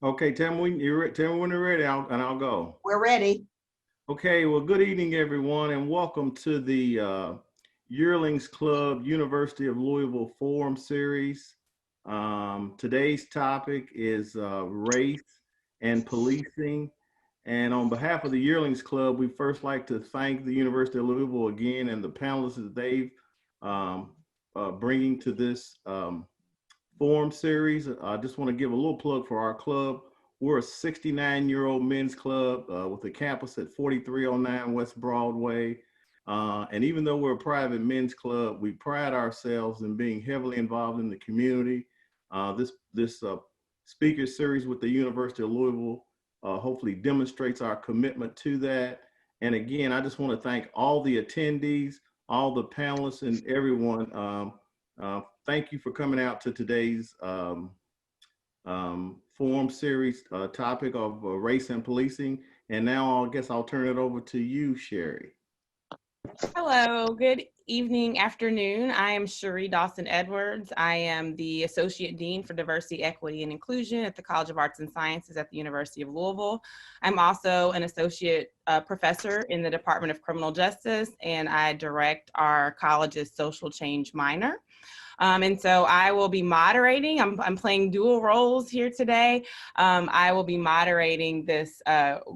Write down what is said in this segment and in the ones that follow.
Okay, tell me when you're ready, and I'll go. We're ready. Okay, well, good evening, everyone, and welcome to the Yearlings Club University of Louisville Forum Series. Today's topic is race and policing. And on behalf of the Yearlings Club, we first like to thank the University of Louisville again and the panelists that they've um, bringing to this forum series. I just want to give a little plug for our club. We're a 69-year-old men's club with a campus at 4309 West Broadway. And even though we're a private men's club, we pride ourselves in being heavily involved in the community. This speaker series with the University of Louisville hopefully demonstrates our commitment to that. And again, I just want to thank all the attendees, all the panelists, and everyone. Thank you for coming out to today's forum series topic of race and policing. And now I guess I'll turn it over to you, Sherry. Hello, good evening, afternoon. I am Cherie Dawson-Edwards. I am the Associate Dean for Diversity, Equity, and Inclusion at the College of Arts and Sciences at the University of Louisville. I'm also an Associate Professor in the Department of Criminal Justice, and I direct our college's social change minor. And so I will be moderating. I'm playing dual roles here today. I will be moderating this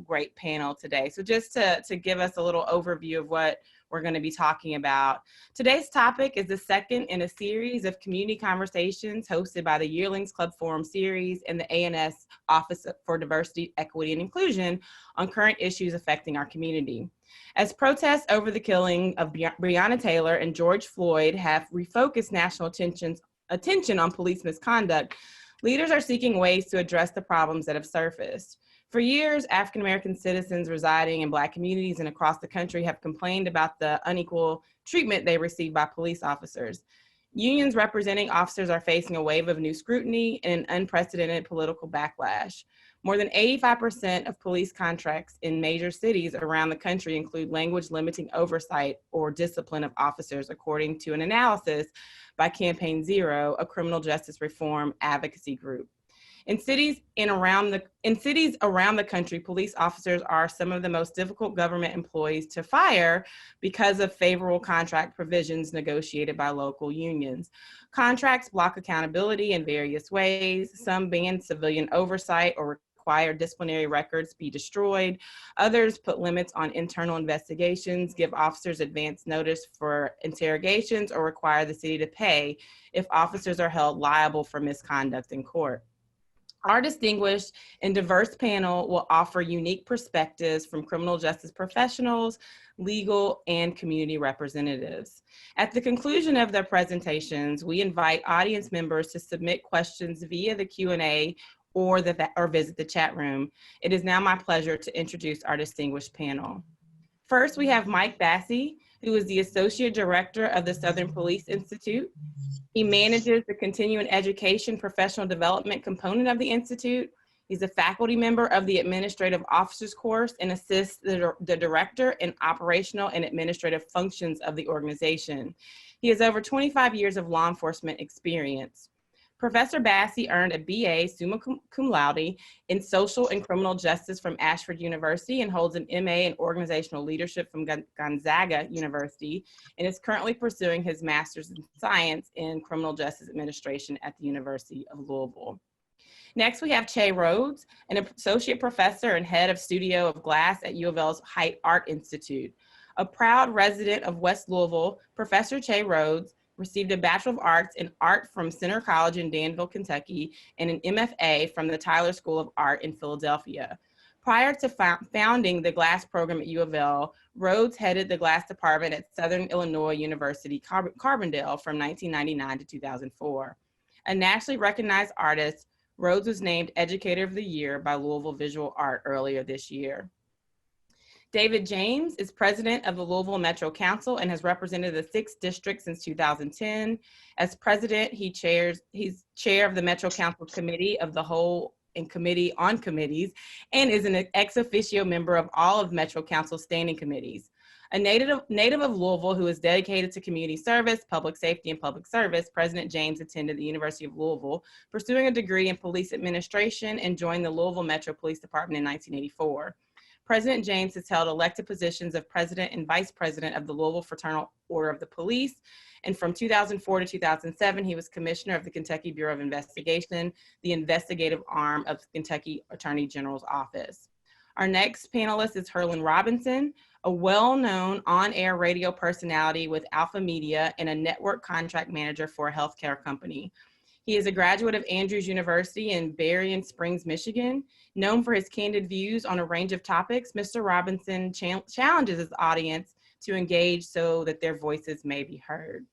great panel today. So just to give us a little overview of what we're going to be talking about. Today's topic is the second in a series of community conversations hosted by the Yearlings Club Forum Series and the A&S Office for Diversity, Equity, and Inclusion on current issues affecting our community. As protests over the killing of Breonna Taylor and George Floyd have refocused national attention on police misconduct, leaders are seeking ways to address the problems that have surfaced. For years, African-American citizens residing in Black communities and across the country have complained about the unequal treatment they receive by police officers. Unions representing officers are facing a wave of new scrutiny and an unprecedented political backlash. More than 85% of police contracts in major cities around the country include language limiting oversight or discipline of officers, according to an analysis by Campaign Zero, a criminal justice reform advocacy group. In cities around the country, police officers are some of the most difficult government employees to fire because of favorable contract provisions negotiated by local unions. Contracts block accountability in various ways. Some ban civilian oversight or require disciplinary records be destroyed. Others put limits on internal investigations, give officers advance notice for interrogations, or require the city to pay if officers are held liable for misconduct in court. Our distinguished and diverse panel will offer unique perspectives from criminal justice professionals, legal, and community representatives. At the conclusion of their presentations, we invite audience members to submit questions via the Q&A or visit the chat room. It is now my pleasure to introduce our distinguished panel. First, we have Mike Bassey, who is the Associate Director of the Southern Police Institute. He manages the continuing education professional development component of the Institute. He's a faculty member of the Administrative Officers course and assists the director in operational and administrative functions of the organization. He has over 25 years of law enforcement experience. Professor Bassey earned a BA summa cum laude in social and criminal justice from Ashford University and holds an MA in organizational leadership from Gonzaga University, and is currently pursuing his master's in science in criminal justice administration at the University of Louisville. Next, we have Che Rhodes, an associate professor and head of Studio of Glass at U of L's Haight Art Institute. A proud resident of West Louisville, Professor Che Rhodes received a Bachelor of Arts in Art from Center College in Danville, Kentucky, and an MFA from the Tyler School of Art in Philadelphia. Prior to founding the glass program at U of L, Rhodes headed the glass department at Southern Illinois University, Carbondale from 1999 to 2004. A nationally recognized artist, Rhodes was named Educator of the Year by Louisville Visual Art earlier this year. David James is president of the Louisville Metro Council and has represented the 6th District since 2010. As president, he's chair of the Metro Council Committee of the Whole and Committee on Committees, and is an ex officio member of all of Metro Council standing committees. A native of Louisville who is dedicated to community service, public safety, and public service, President James attended the University of Louisville, pursuing a degree in police administration, and joined the Louisville Metro Police Department in 1984. President James has held elected positions of president and vice president of the Louisville Fraternal Order of the Police. And from 2004 to 2007, he was commissioner of the Kentucky Bureau of Investigation, the investigative arm of the Kentucky Attorney General's office. Our next panelist is Herlin Robinson, a well-known on-air radio personality with Alpha Media and a network contract manager for a healthcare company. He is a graduate of Andrews University in Berrien Springs, Michigan. Known for his candid views on a range of topics, Mr. Robinson challenges his audience to engage so that their voices may be heard.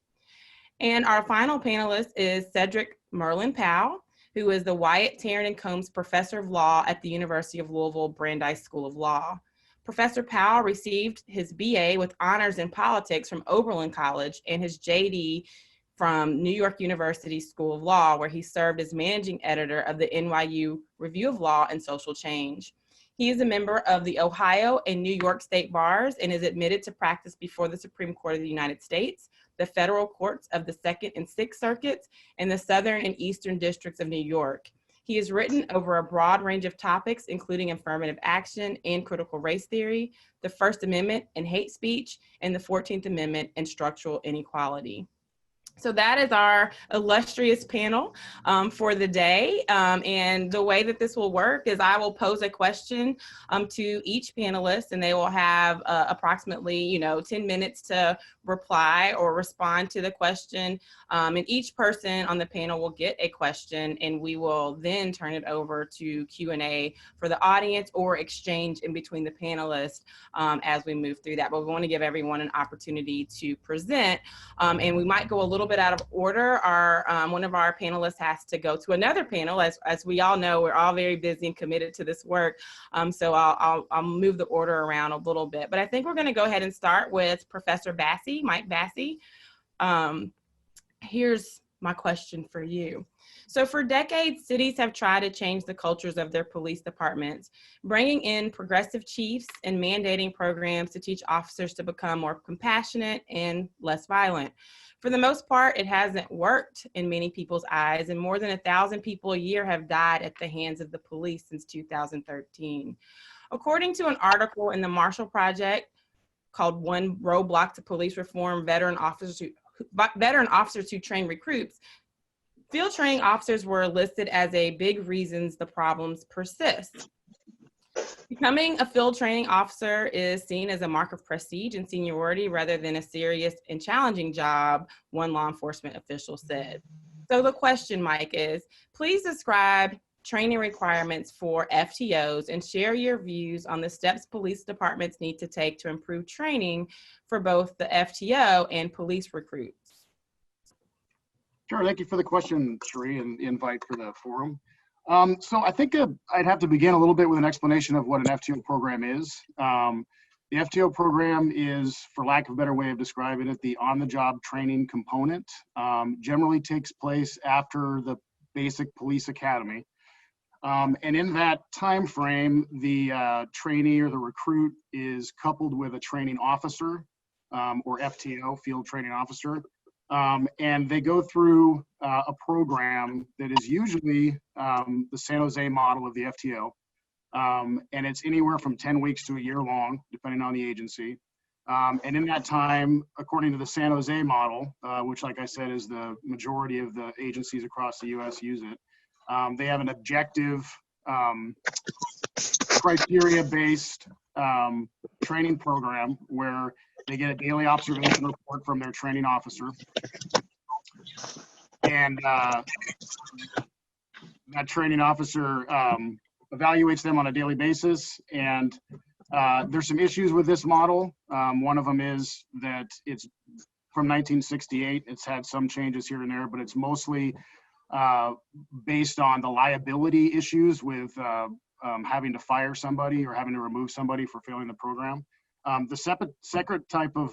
And our final panelist is Cedric Merlin Powell, who is the Wyatt Tarrant and Combs Professor of Law at the University of Louisville Brandeis School of Law. Professor Powell received his BA with honors in politics from Oberlin College and his JD from New York University School of Law, where he served as managing editor of the NYU Review of Law and Social Change. He is a member of the Ohio and New York state bars and is admitted to practice before the Supreme Court of the United States, the federal courts of the Second and Sixth Circuits, and the Southern and Eastern Districts of New York. He has written over a broad range of topics, including affirmative action and critical race theory, the First Amendment and hate speech, and the 14th Amendment and structural inequality. So that is our illustrious panel for the day. And the way that this will work is I will pose a question to each panelist, and they will have approximately 10 minutes to reply or respond to the question. And each person on the panel will get a question, and we will then turn it over to Q&A for the audience or exchange in between the panelists as we move through that. But we want to give everyone an opportunity to present, and we might go a little bit out of order. One of our panelists has to go to another panel. As we all know, we're all very busy and committed to this work. So I'll move the order around a little bit. But I think we're going to go ahead and start with Professor Bassey, Mike Bassey. Here's my question for you. So for decades, cities have tried to change the cultures of their police departments, bringing in progressive chiefs and mandating programs to teach officers to become more compassionate and less violent. For the most part, it hasn't worked in many people's eyes, and more than 1,000 people a year have died at the hands of the police since 2013. According to an article in the Marshall Project called One Roadblock to Police Reform, veteran officers who train recruits, field training officers were listed as a big reasons the problems persist. Becoming a field training officer is seen as a mark of prestige and seniority rather than a serious and challenging job, one law enforcement official said. So the question, Mike, is please describe training requirements for FTOs and share your views on the steps police departments need to take to improve training for both the FTO and police recruits. Sure, thank you for the question, Sheree, and the invite for the forum. So I think I'd have to begin a little bit with an explanation of what an FTO program is. The FTO program is, for lack of a better way of describing it, the on-the-job training component. Generally takes place after the basic police academy. And in that time frame, the trainee or the recruit is coupled with a training officer, or FTO, field training officer. And they go through a program that is usually the San Jose model of the FTO. And it's anywhere from 10 weeks to a year long, depending on the agency. And in that time, according to the San Jose model, which, like I said, is the majority of the agencies across the US use it, they have an objective, criteria-based training program where they get a daily observation report from their training officer. And that training officer evaluates them on a daily basis. And there's some issues with this model. One of them is that it's from 1968. It's had some changes here and there, but it's mostly based on the liability issues with having to fire somebody or having to remove somebody for failing the program. The separate type of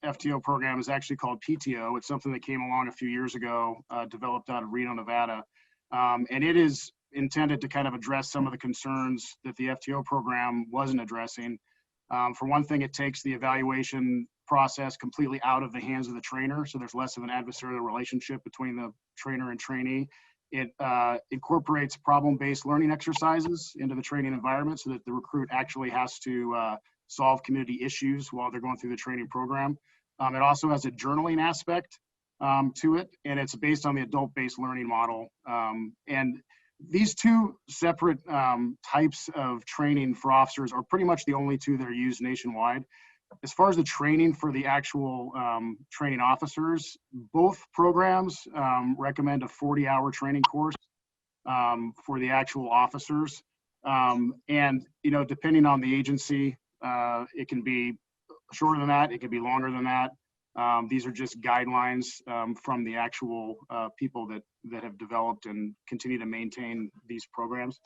FTO program is actually called PTO. It's something that came along a few years ago, developed out of Reno, Nevada. And it is intended to kind of address some of the concerns that the FTO program wasn't addressing. For one thing, it takes the evaluation process completely out of the hands of the trainer, so there's less of an adversarial relationship between the trainer and trainee. It incorporates problem-based learning exercises into the training environment so that the recruit actually has to solve community issues while they're going through the training program. It also has a journaling aspect to it, and it's based on the adult-based learning model. And these two separate types of training for officers are pretty much the only two that are used nationwide. As far as the training for the actual training officers, both programs recommend a 40-hour training course for the actual officers. And, you know, depending on the agency, it can be shorter than that, it can be longer than that. These are just guidelines from the actual people that have developed and continue to maintain these programs.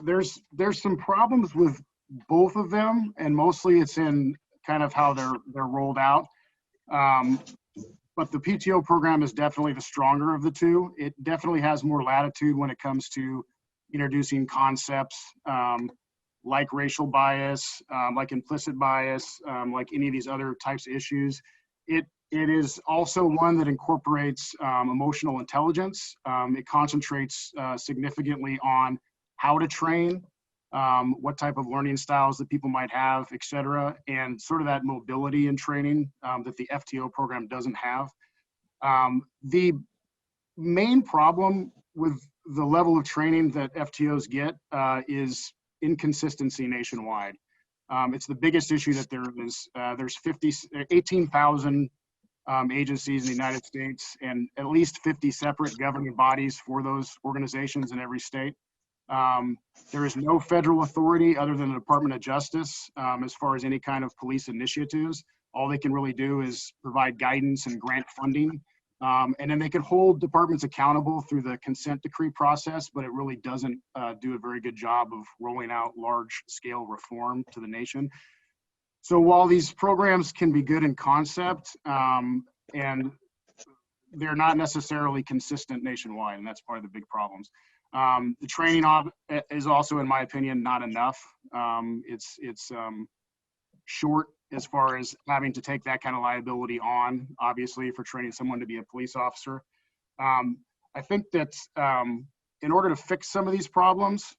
There's some problems with both of them, and mostly it's in kind of how they're rolled out. But the PTO program is definitely the stronger of the two. It definitely has more latitude when it comes to introducing concepts like racial bias, like implicit bias, like any of these other types of issues. It is also one that incorporates emotional intelligence. It concentrates significantly on how to train, what type of learning styles that people might have, et cetera, and sort of that mobility in training that the FTO program doesn't have. The main problem with the level of training that FTOs get is inconsistency nationwide. It's the biggest issue that there is. There's 18,000 agencies in the United States and at least 50 separate governing bodies for those organizations in every state. There is no federal authority other than the Department of Justice as far as any kind of police initiatives. All they can really do is provide guidance and grant funding. And then they can hold departments accountable through the consent decree process, but it really doesn't do a very good job of rolling out large scale reform to the nation. So while these programs can be good in concept, and they're not necessarily consistent nationwide, and that's part of the big problems. The training is also, in my opinion, not enough. It's short as far as having to take that kind of liability on, obviously, for training someone to be a police officer. I think that in order to fix some of these problems,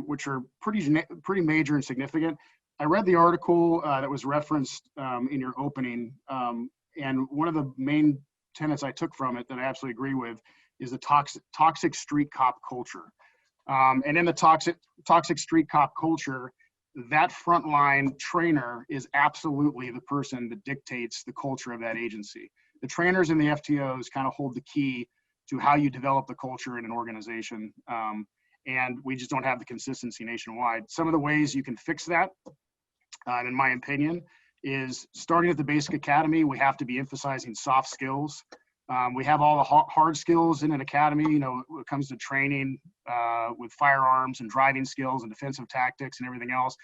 which are pretty major and significant, I read the article that was referenced in your opening, and one of the main tenets I took from it that I absolutely agree with is the toxic street cop culture. And in the toxic street cop culture, that frontline trainer is absolutely the person that dictates the culture of that agency. The trainers and the FTOs kind of hold the key to how you develop the culture in an organization. And we just don't have the consistency nationwide. Some of the ways you can fix that, in my opinion, is starting at the basic academy. We have to be emphasizing soft skills. We have all the hard skills in an academy, you know, when it comes to training with firearms and driving skills and defensive tactics and everything else.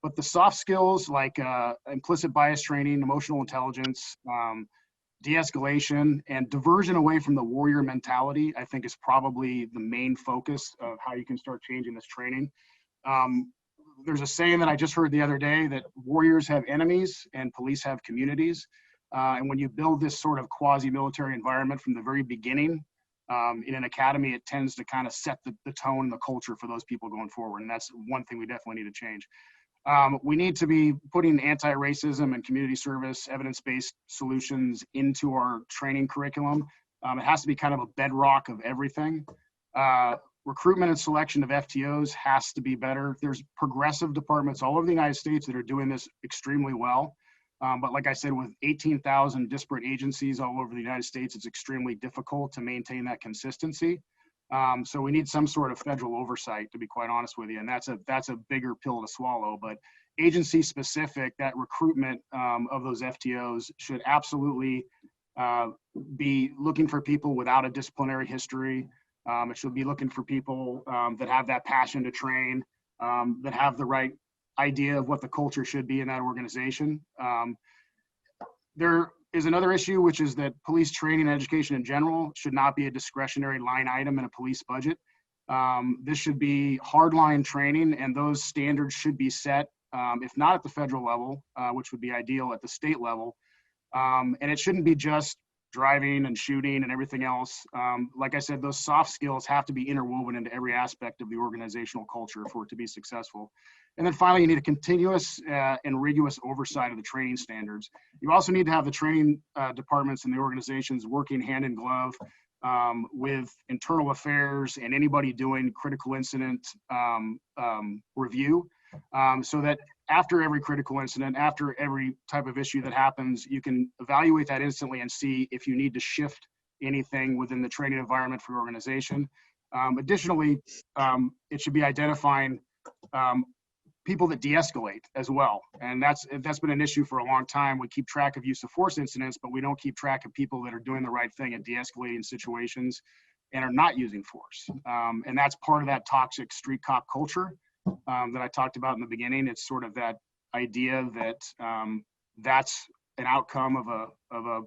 But the soft skills like implicit bias training, emotional intelligence, de-escalation, and diversion away from the warrior mentality, I think is probably the main focus of how you can start changing this training. There's a saying that I just heard the other day that warriors have enemies and police have communities. And when you build this sort of quasi-military environment from the very beginning, in an academy, it tends to kind of set the tone and the culture for those people going forward. And that's one thing we definitely need to change. We need to be putting anti-racism and community service, evidence-based solutions into our training curriculum. It has to be kind of a bedrock of everything. Recruitment and selection of FTOs has to be better. There's progressive departments all over the United States that are doing this extremely well. But like I said, with 18,000 disparate agencies all over the United States, it's extremely difficult to maintain that consistency. So we need some sort of federal oversight, to be quite honest with you, and that's a bigger pill to swallow. But agency specific, that recruitment of those FTOs should absolutely be looking for people without a disciplinary history. It should be looking for people that have that passion to train, that have the right idea of what the culture should be in that organization. There is another issue, which is that police training and education in general should not be a discretionary line item in a police budget. This should be hardline training, and those standards should be set if not at the federal level, which would be ideal at the state level. And it shouldn't be just driving and shooting and everything else. Like I said, those soft skills have to be interwoven into every aspect of the organizational culture for it to be successful. And then finally, you need a continuous and rigorous oversight of the training standards. You also need to have the training departments and the organizations working hand in glove with internal affairs and anybody doing critical incident review, so that after every critical incident, after every type of issue that happens, you can evaluate that instantly and see if you need to shift anything within the training environment for your organization. Additionally, it should be identifying people that de-escalate as well. And that's been an issue for a long time. We keep track of use of force incidents, but we don't keep track of people that are doing the right thing at de-escalating situations and are not using force. And that's part of that toxic street cop culture that I talked about in the beginning. It's sort of that idea that that's an outcome of a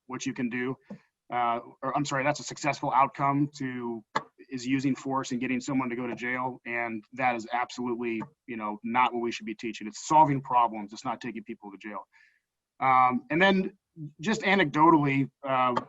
what you can do. Or I'm sorry, that's a successful outcome is using force and getting someone to go to jail. And that is absolutely, not what we should be teaching. It's solving problems. It's not taking people to jail. And then just anecdotally,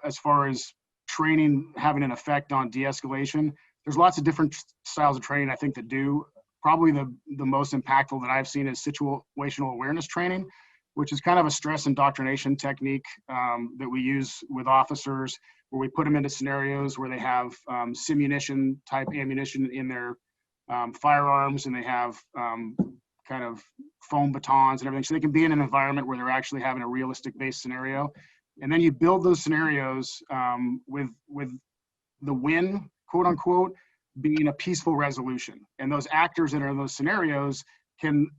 as far as training having an effect on de-escalation, there's lots of different styles of training I think that do. Probably the most impactful that I've seen is situational awareness training, which is kind of a stress indoctrination technique that we use with officers, where we put them into scenarios where they have simunition type ammunition in their firearms, and they have kind of foam batons and everything. So they can be in an environment where they're actually having a realistic based scenario. And then you build those scenarios with the win, quote unquote, being a peaceful resolution. And those actors that are in those scenarios can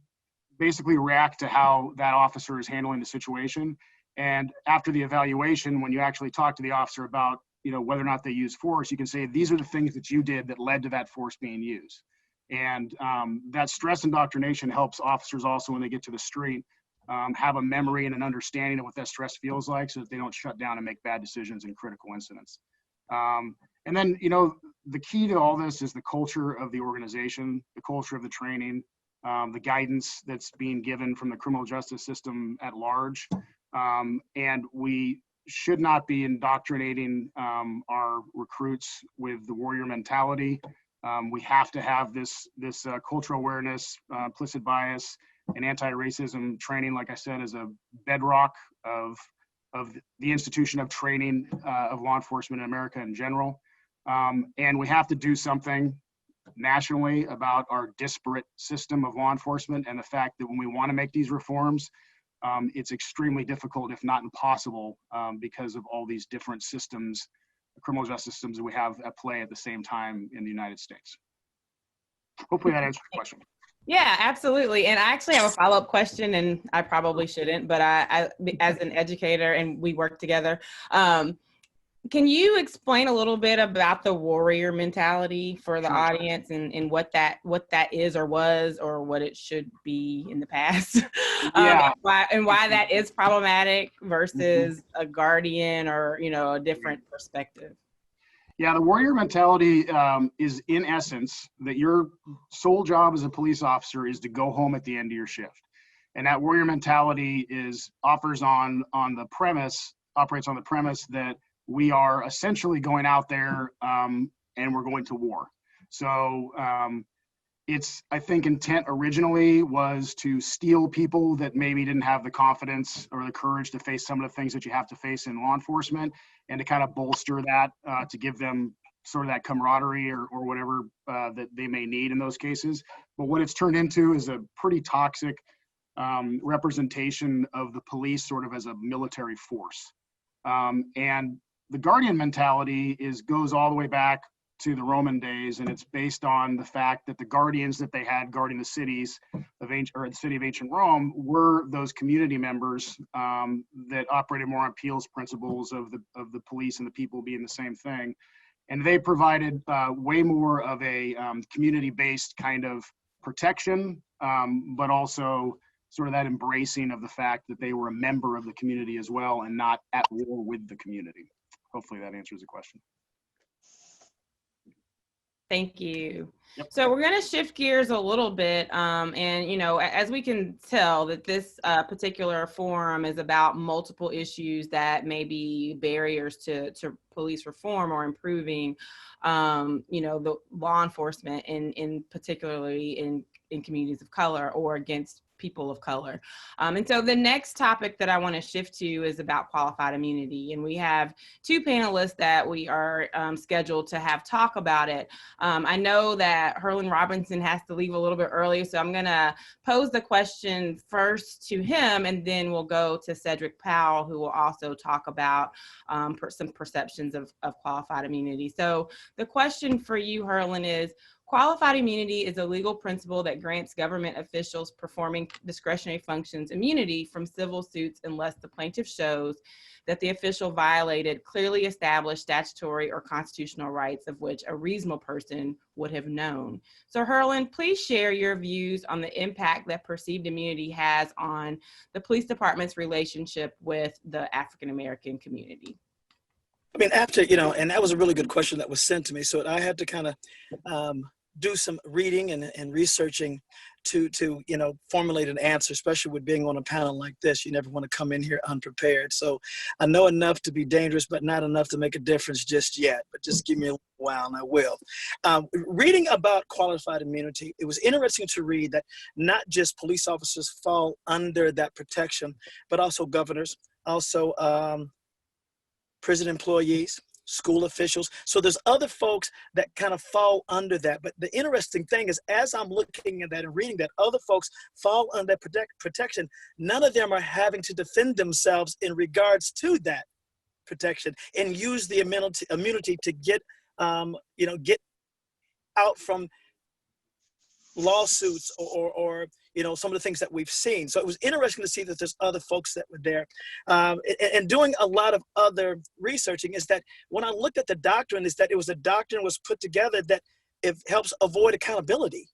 basically react to how that officer is handling the situation. And after the evaluation, when you actually talk to the officer about, whether or not they use force, you can say, these are the things that you did that led to that force being used. And that stress indoctrination helps officers also, when they get to the street, have a memory and an understanding of what that stress feels like, so that they don't shut down and make bad decisions in critical incidents. And then, the key to all this is the culture of the organization, the culture of the training, the guidance that's being given from the criminal justice system at large. And we should not be indoctrinating our recruits with the warrior mentality. We have to have this cultural awareness, implicit bias, and anti-racism training, like I said, is a bedrock of the institution of training of law enforcement in America in general. And we have to do something nationally about our disparate system of law enforcement, and the fact that when we want to make these reforms, it's extremely difficult, if not impossible, because of all these different systems, criminal justice systems that we have at play at the same time in the United States. Hopefully that answers the question. Yeah, absolutely. And I actually have a follow-up question, and I probably shouldn't, but I as an educator, and we work together, can you explain a little bit about the warrior mentality for the audience, and what that is or was, or what it should be in the past? Yeah. and why that is problematic versus a guardian or, a different perspective? Yeah, the warrior mentality is, in essence, that your sole job as a police officer is to go home at the end of your shift. And that warrior mentality operates on the premise that we are essentially going out there and we're going to war. So I think intent originally was to steal people that maybe didn't have the confidence or the courage to face some of the things that you have to face in law enforcement, and to kind of bolster that, to give them sort of that camaraderie or whatever that they may need in those cases. But what it's turned into is a pretty toxic representation of the police sort of as a military force. And the guardian mentality goes all the way back to the Roman days, and it's based on the fact that the guardians that they had guarding the cities of the city of ancient Rome were those community members that operated more on Peel's principles of the police and the people being the same thing, and they provided way more of a community-based kind of protection, but also sort of that embracing of the fact that they were a member of the community as well, and not at war with the community. Hopefully that answers the question. Thank you. Yep. So we're going to shift gears a little bit. And, you know, as we can tell that this particular forum is about multiple issues that may be barriers to police reform or improving, you know, the law enforcement in particularly in communities of color or against people of color. And so the next topic that I want to shift to is about qualified immunity. And we have two panelists that we are scheduled to have talk about it. I know that Herlin Robinson has to leave a little bit early, so I'm going to pose the question first to him, and then we'll go to Cedric Powell, who will also talk about some perceptions of qualified immunity. So the question for you, Herlin, is qualified immunity is a legal principle that grants government officials performing discretionary functions immunity from civil suits unless the plaintiff shows that the official violated clearly established statutory or constitutional rights of which a reasonable person would have known. So Herlin, please share your views on the impact that perceived immunity has on the police department's relationship with the African American community. I mean, after, you know, and that was a really good question that was sent to me. So I had to kind of do some reading and researching to, you know, formulate an answer, especially with being on a panel like this. You never want to come in here unprepared. So I know enough to be dangerous, but not enough to make a difference just yet. But just give me a while and I will. Reading about qualified immunity, it was interesting to read that not just police officers fall under that protection, but also governors, also prison employees, school officials. So there's other folks that kind of fall under that. But the interesting thing is, as I'm looking at that and reading that other folks fall under that protection, none of them are having to defend themselves in regards to that protection and use the immunity to get, you know, get out from lawsuits or you know, some of the things that we've seen. So it was interesting to see that there's other folks that were there. And doing a lot of other researching is that when I looked at the doctrine, is that it was a doctrine was put together that it helps avoid accountability.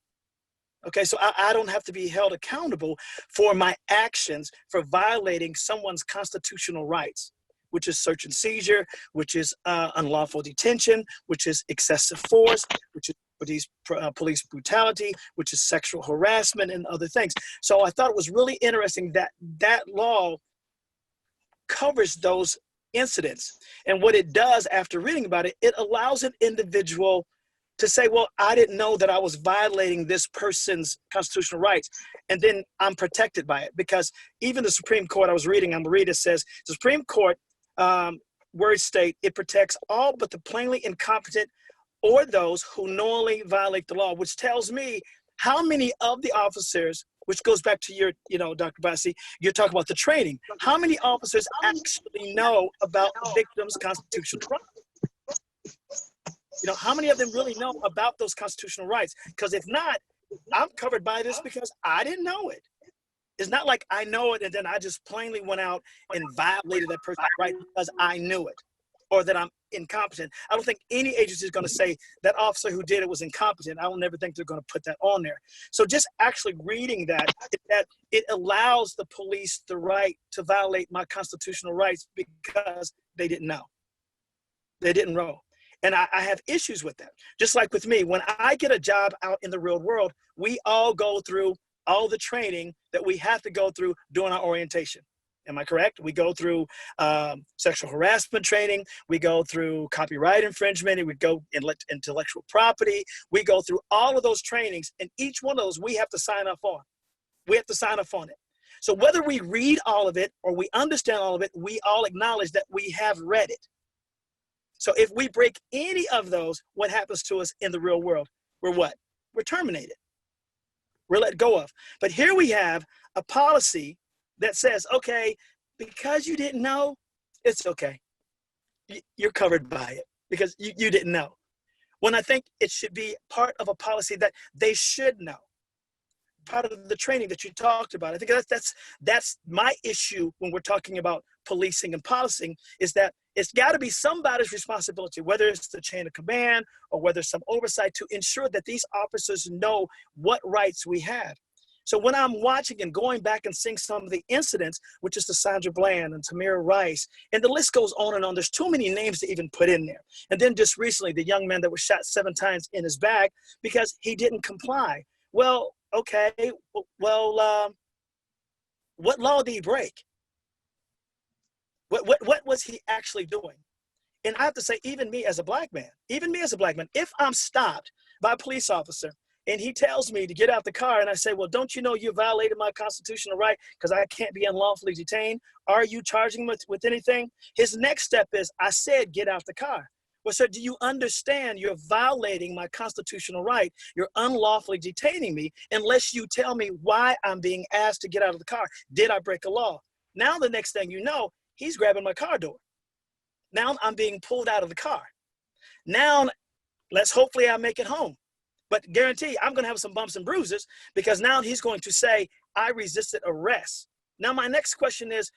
Okay, so I don't have to be held accountable for my actions for violating someone's constitutional rights, which is search and seizure, which is unlawful detention, which is excessive force, which is police brutality, which is sexual harassment and other things. So I thought it was really interesting that that law covers those incidents. And what it does after reading about it, it allows an individual to say, well, I didn't know that I was violating this person's constitutional rights. And then I'm protected by it, because even the Supreme Court, I was reading, I'm reading, it says, the Supreme Court words state, it protects all but the plainly incompetent or those who knowingly violate the law, which tells me how many of the officers, which goes back to your, you know, Dr. Bassi, you're talking about the training. How many officers actually know about victims' constitutional rights? You know, how many of them really know about those constitutional rights? Because if not, I'm covered by this because I didn't know it. It's not like I know it and then I just plainly went out and violated that person's right because I knew it, or that I'm incompetent. I don't think any agency is going to say that officer who did it was incompetent. I will never think they're going to put that on there. So just actually reading that it allows the police the right to violate my constitutional rights because they didn't know. They didn't know. And I have issues with that. Just like with me, when I get a job out in the real world, we all go through all the training that we have to go through during our orientation. Am I correct? We go through sexual harassment training. We go through copyright infringement. And we go intellectual property. We go through all of those trainings, and each one of those we have to sign up on. We have to sign up on it. So whether we read all of it or we understand all of it, we all acknowledge that we have read it. So if we break any of those, what happens to us in the real world? We're what? We're terminated. We're let go of. But here we have a policy that says, okay, because you didn't know, it's okay. You're covered by it because you didn't know. When I think it should be part of a policy that they should know. Part of the training that you talked about. I think that's my issue when we're talking about policing and policing, is that it's got to be somebody's responsibility, whether it's the chain of command or whether it's some oversight, to ensure that these officers know what rights we have. So when I'm watching and going back and seeing some of the incidents, which is the Sandra Bland and Tamir Rice, and the list goes on and on, there's too many names to even put in there. And then just recently, the young man that was shot 7 times in his back because he didn't comply. Well, okay, well, what law did he break? What was he actually doing? And I have to say, even me as a black man, if I'm stopped by a police officer and he tells me to get out the car and I say, well, don't you know you violated my constitutional right because I can't be unlawfully detained? Are you charging me with anything? His next step is, I said, get out the car. Well, sir, do you understand you're violating my constitutional right? You're unlawfully detaining me unless you tell me why I'm being asked to get out of the car. Did I break a law? Now, the next thing you know, he's grabbing my car door. Now I'm being pulled out of the car. Now, hopefully I make it home. But guarantee I'm going to have some bumps and bruises because now he's going to say, I resisted arrest. Now, my next question is,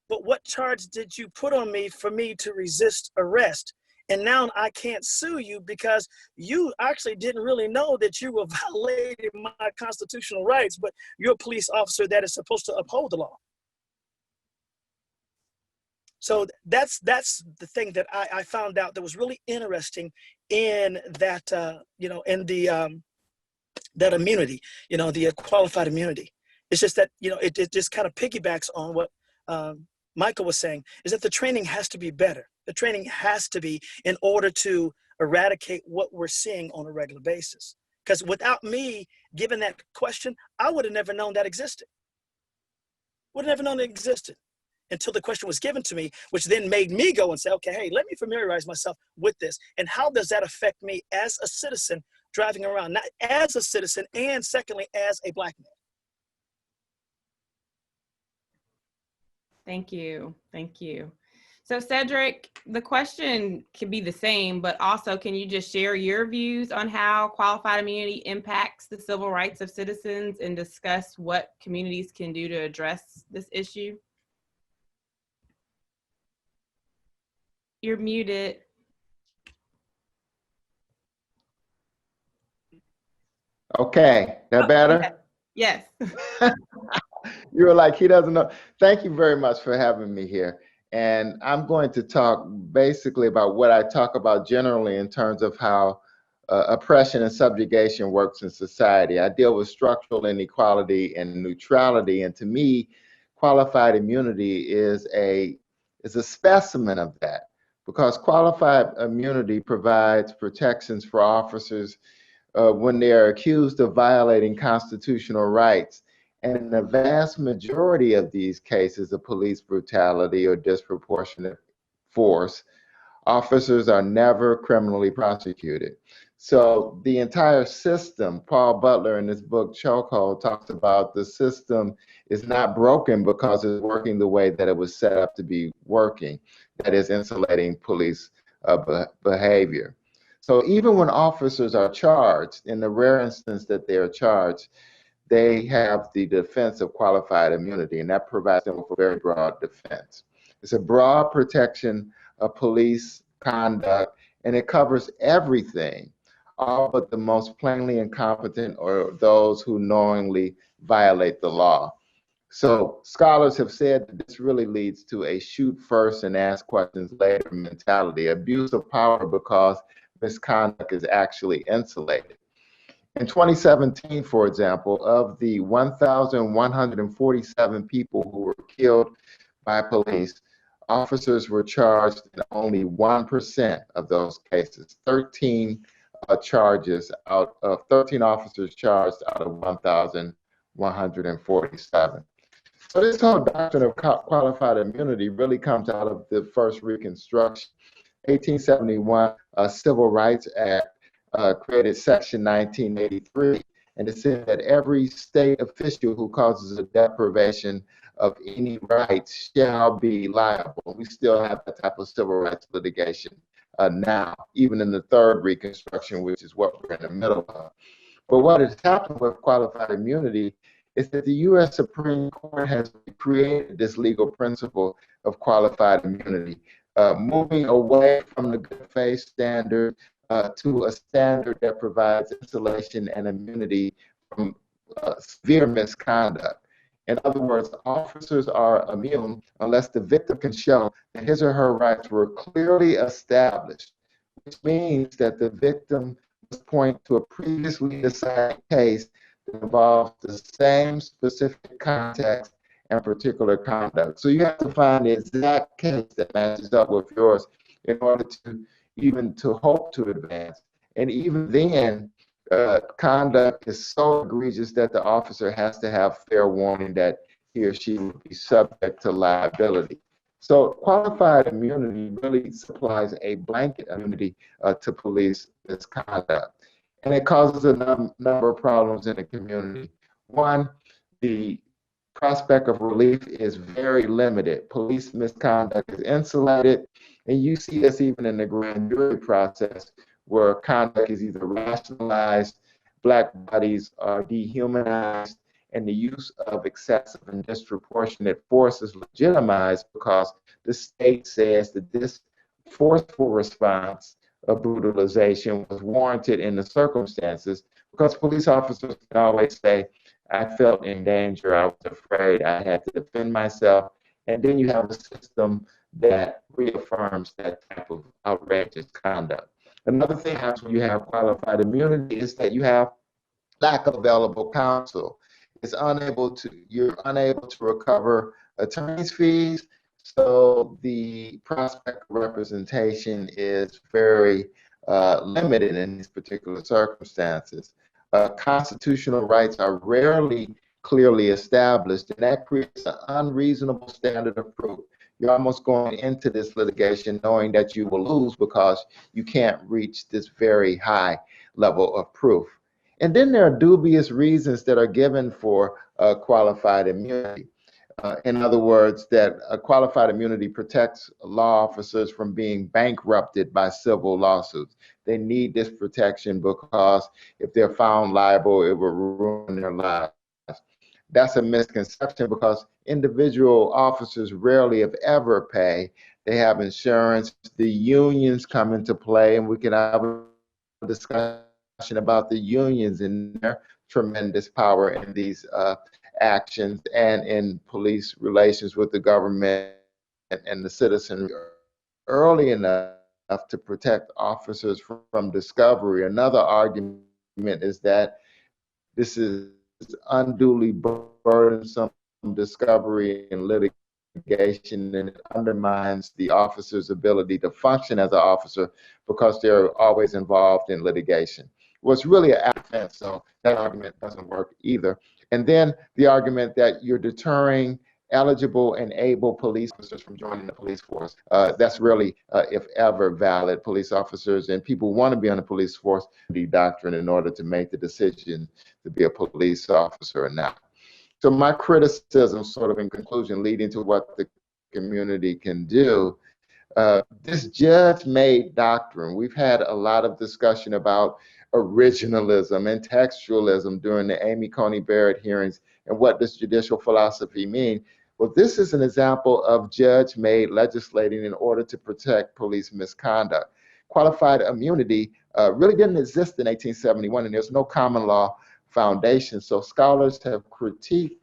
but what charge did you put on me for me to resist arrest? And now I can't sue you because you actually didn't really know that you were violating my constitutional rights, but you're a police officer that is supposed to uphold the law. So that's the thing that I found out that was really interesting in that, in the that immunity, the qualified immunity. It's just that, it just kind of piggybacks on what Michael was saying, is that the training has to be better. The training has to be in order to eradicate what we're seeing on a regular basis. Because without me giving that question, I would have never known that existed. Would have never known it existed until the question was given to me, which then made me go and say, okay, hey, let me familiarize myself with this. And how does that affect me as a citizen driving around, not as a citizen, and secondly, as a black man? Thank you. Thank you. So Cedric, the question can be the same, but also can you just share your views on how qualified immunity impacts the civil rights of citizens and discuss what communities can do to address this issue? You're muted. Okay, that better? Yes. You were like, he doesn't know. Thank you very much for having me here. And I'm going to talk basically about what I talk about generally in terms of how oppression and subjugation works in society. I deal with structural inequality and neutrality. And to me, qualified immunity is a specimen of that, because qualified immunity provides protections for officers when they are accused of violating constitutional rights. And in the vast majority of these cases of police brutality or disproportionate force, officers are never criminally prosecuted. So the entire system, Paul Butler in his book Chokehold talks about the system is not broken because it's working the way that it was set up to be working, that is insulating police behavior. So even when officers are charged, in the rare instance that they are charged, they have the defense of qualified immunity, and that provides them with a very broad defense. It's a broad protection of police conduct, and it covers everything, all but the most plainly incompetent or those who knowingly violate the law. So scholars have said that this really leads to a shoot first and ask questions later mentality, abuse of power because misconduct is actually insulated. In 2017, for example, of the 1,147 people who were killed by police, officers were charged in only 1% of those cases. 13 officers charged out of 1,147. So this whole doctrine of qualified immunity really comes out of the first Reconstruction. 1871 Civil Rights Act created Section 1983, and it said that every state official who causes a deprivation of any rights shall be liable. We still have that type of civil rights litigation now, even in the third Reconstruction, which is what we're in the middle of. But what has happened with qualified immunity is that the U.S. Supreme Court has created this legal principle of qualified immunity, moving away from the good faith standard to a standard that provides insulation and immunity from severe misconduct. In other words, officers are immune unless the victim can show that his or her rights were clearly established, which means that the victim must point to a previously decided case that involves the same specific context and particular conduct. So you have to find the exact case that matches up with yours in order to even to hope to advance. And even then, conduct is so egregious that the officer has to have fair warning that he or she will be subject to liability. So qualified immunity really supplies a blanket immunity to police misconduct. And it causes a number of problems in the community. One, the prospect of relief is very limited. Police misconduct is insulated, and you see this even in the grand jury process where conduct is either rationalized, black bodies are dehumanized, and the use of excessive and disproportionate force is legitimized because the state says that this forceful response of brutalization was warranted in the circumstances, because police officers can always say, I felt in danger, I was afraid, I had to defend myself. And then you have a system that reaffirms that type of outrageous conduct. Another thing happens when you have qualified immunity is that you have lack of available counsel. You're unable to recover attorney's fees, so the prospect of representation is very limited in these particular circumstances. Constitutional rights are rarely clearly established, and that creates an unreasonable standard of proof. You're almost going into this litigation knowing that you will lose because you can't reach this very high level of proof. And then there are dubious reasons that are given for qualified immunity. In other words, that qualified immunity protects law officers from being bankrupted by civil lawsuits. They need this protection because if they're found liable, it will ruin their lives. That's a misconception because individual officers rarely, if ever, pay. They have insurance. The unions come into play, and we can have a discussion about the unions and their tremendous power in these actions and in police relations with the government and the citizen early enough to protect officers from discovery. Another argument is that this is unduly burdensome discovery and litigation, and it undermines the officer's ability to function as an officer because they're always involved in litigation. Well, it's really an offense, so that argument doesn't work either. And then the argument that you're deterring eligible and able police officers from joining the police force. That's really, if ever, valid. Police officers and people who want to be on the police force, the doctrine in order to make the decision to be a police officer or not. So my criticism, sort of in conclusion, leading to what the community can do, this judge-made doctrine, we've had a lot of discussion about originalism and textualism during the Amy Coney Barrett hearings and what does judicial philosophy mean. Well, this is an example of judge-made legislating in order to protect police misconduct. Qualified immunity really didn't exist in 1871, and there's no common law foundation. So scholars have critiqued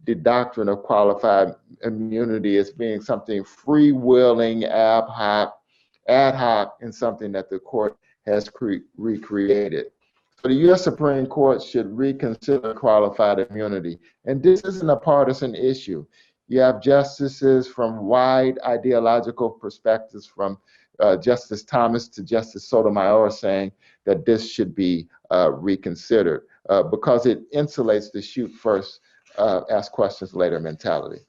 the doctrine of qualified immunity as being something free-willing, ad hoc, and something that the court has recreated. So the U.S. Supreme Court should reconsider qualified immunity. And this isn't a partisan issue. You have justices from wide ideological perspectives, from Justice Thomas to Justice Sotomayor, saying that this should be reconsidered because it insulates the shoot first, ask questions later mentality.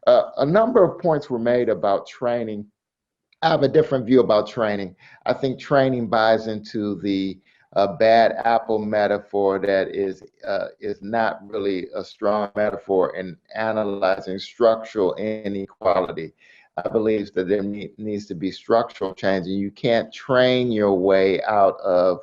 A number of points were made about training. I have a different view about training. I think training buys into the bad apple metaphor that is not really a strong metaphor in analyzing structural inequality. I believe that there needs to be structural change, and you can't train your way out of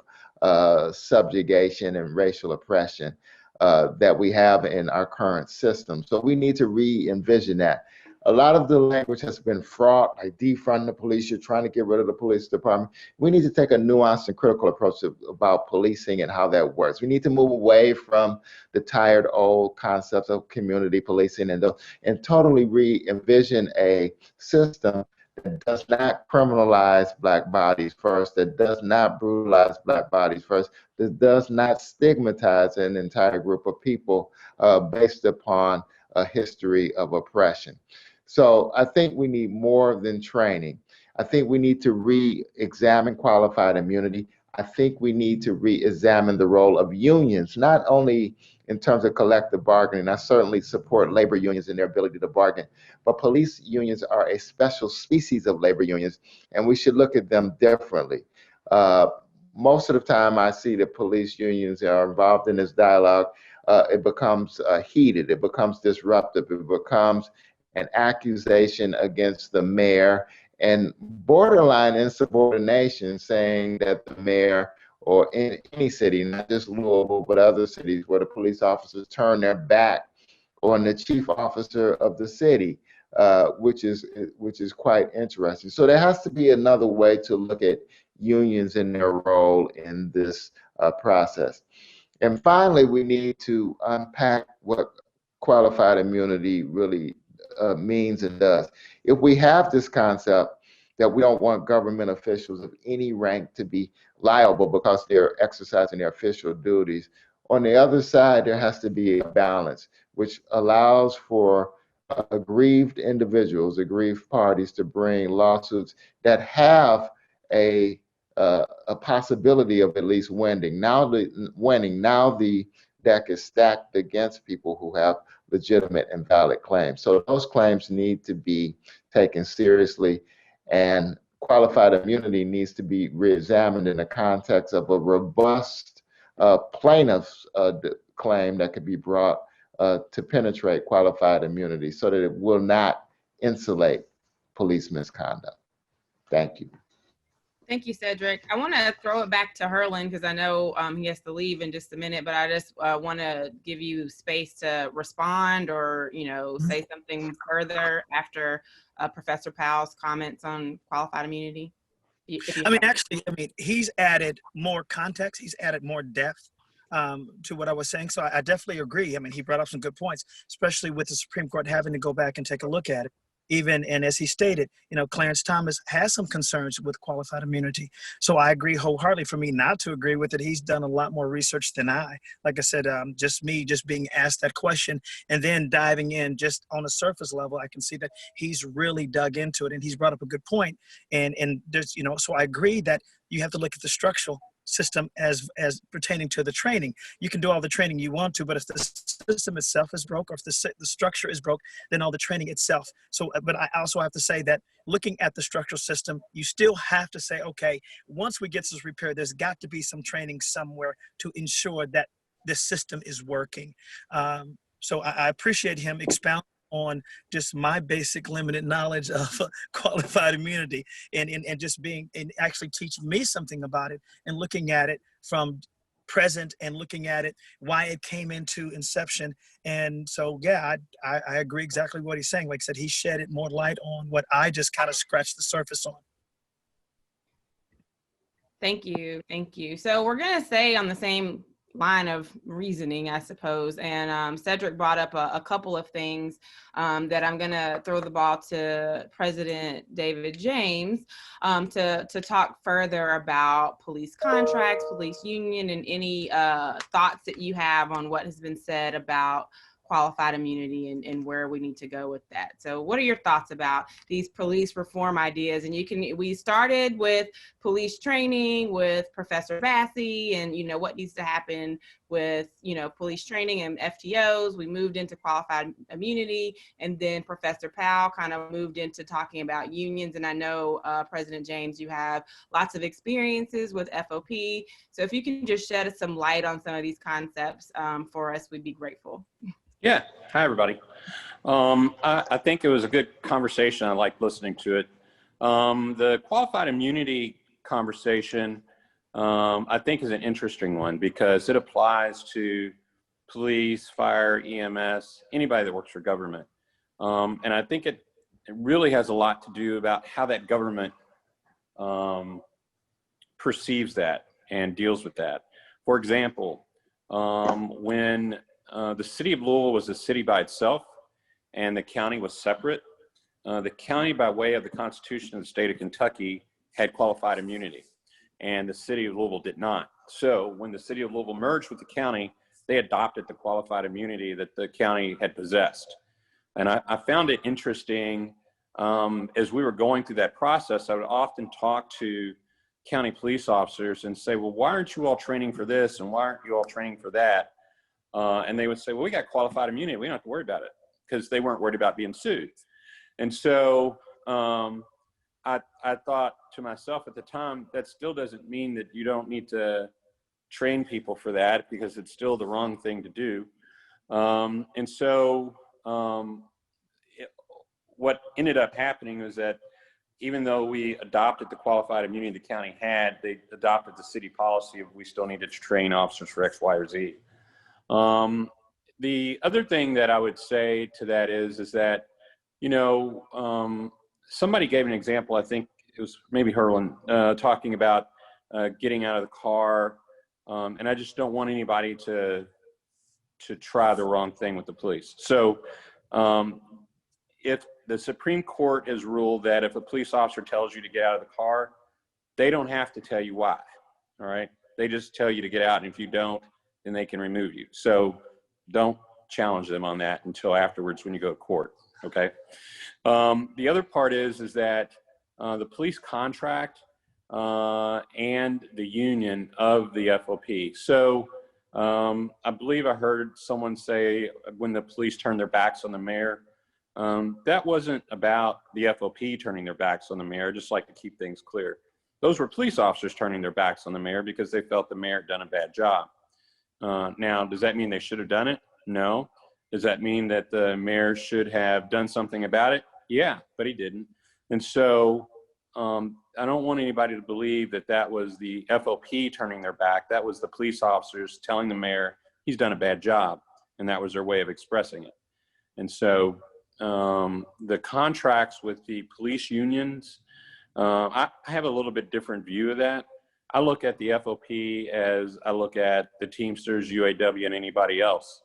subjugation and racial oppression that we have in our current system. So we need to re-envision that. A lot of the language has been fraught, like defund the police, you're trying to get rid of the police department. We need to take a nuanced and critical approach about policing and how that works. We need to move away from the tired old concepts of community policing and totally re-envision a system that does not criminalize Black bodies first, that does not brutalize Black bodies first, that does not stigmatize an entire group of people based upon a history of oppression. So I think we need more than training. I think we need to re-examine qualified immunity. I think we need to re-examine the role of unions, not only in terms of collective bargaining. I certainly support labor unions and their ability to bargain, but police unions are a special species of labor unions, and we should look at them differently. Most of the time I see that police unions are involved in this dialogue, it becomes heated, it becomes disruptive, it becomes an accusation against the mayor and borderline insubordination, saying that the mayor or in any city, not just Louisville, but other cities where the police officers turn their back on the chief officer of the city, which is quite interesting. So there has to be another way to look at unions and their role in this process. And finally, we need to unpack what qualified immunity really means and does. If we have this concept that we don't want government officials of any rank to be liable because they're exercising their official duties, on the other side, there has to be a balance, which allows for aggrieved individuals, aggrieved parties to bring lawsuits that have a possibility of at least winning. Now the deck is stacked against people who have legitimate and valid claims. So those claims need to be taken seriously, and qualified immunity needs to be reexamined in the context of a robust plaintiff's claim that could be brought to penetrate qualified immunity so that it will not insulate police misconduct. Thank you. Thank you, Cedric. I want to throw it back to Herlin because I know he has to leave in just a minute, but I just want to give you space to respond or, say something further after Professor Powell's comments on qualified immunity. He's added more context. He's added more depth to what I was saying. So I definitely agree. He brought up some good points, especially with the Supreme Court having to go back and take a look at it. And as he stated, Clarence Thomas has some concerns with qualified immunity. So I agree wholeheartedly. For me not to agree with it, he's done a lot more research than I. Like I said, just being asked that question and then diving in just on a surface level, I can see that he's really dug into it and he's brought up a good point. And there's, so I agree that you have to look at the structural system as pertaining to the training. You can do all the training you want to, but if the system itself is broke or if the structure is broke, then all the training itself. So, but I also have to say that looking at the structural system, you still have to say, okay, once we get this repaired, there's got to be some training somewhere to ensure that the system is working. So I appreciate him expounding on just my basic limited knowledge of qualified immunity and just being and actually teaching me something about it and looking at it from present and looking at it, why it came into inception. And so, yeah, I agree exactly what he's saying. Like I said, he shedded more light on what I just kind of scratched the surface on. Thank you. Thank you. So we're going to stay on the same line of reasoning, I suppose. And Cedric brought up a couple of things that I'm going to throw the ball to President David James to talk further about police contracts, police union, and any thoughts that you have on what has been said about qualified immunity and where we need to go with that. So what are your thoughts about these police reform ideas? And we started with police training with Professor Bassey and, what needs to happen with, police training and FTOs. We moved into qualified immunity, and then Professor Powell kind of moved into talking about unions. And I know, President James, you have lots of experiences with FOP. So if you can just shed some light on some of these concepts for us, we'd be grateful. Yeah. Hi, everybody. I think it was a good conversation. I liked listening to it. The qualified immunity conversation, I think, is an interesting one because it applies to police, fire, EMS, anybody that works for government. And I think it really has a lot to do about how that government perceives that and deals with that. For example, when the city of Louisville was a city by itself and the county was separate, the county, by way of the Constitution of the state of Kentucky, had qualified immunity, and the city of Louisville did not. So when the city of Louisville merged with the county, they adopted the qualified immunity that the county had possessed. And I found it interesting. As we were going through that process, I would often talk to county police officers and say, well, why aren't you all training for this? And why aren't you all training for that? And they would say, well, we got qualified immunity. We don't have to worry about it, because they weren't worried about being sued. And so I thought to myself at the time, that still doesn't mean that you don't need to train people for that, because it's still the wrong thing to do. What ended up happening was that even though we adopted the qualified immunity the county had, they adopted the city policy of we still needed to train officers for X, Y, or Z. The other thing that I would say to that is that, somebody gave an example, I think it was maybe Herlin, talking about getting out of the car. And I just don't want anybody to try the wrong thing with the police. So if the Supreme Court has ruled that if a police officer tells you to get out of the car, they don't have to tell you why, all right? They just tell you to get out, and if you don't, then they can remove you. So don't challenge them on that until afterwards when you go to court, okay? The other part is that the police contract and the union of the FOP. So I believe I heard someone say when the police turned their backs on the mayor, that wasn't about the FOP turning their backs on the mayor. I just like to keep things clear. Those were police officers turning their backs on the mayor because they felt the mayor had done a bad job. Now, does that mean they should have done it? No. Does that mean that the mayor should have done something about it? Yeah, but he didn't. And so I don't want anybody to believe that that was the FOP turning their back. That was the police officers telling the mayor he's done a bad job, and that was their way of expressing it. And so the contracts with the police unions, I have a little bit different view of that. I look at the FOP as I look at the Teamsters, UAW, and anybody else.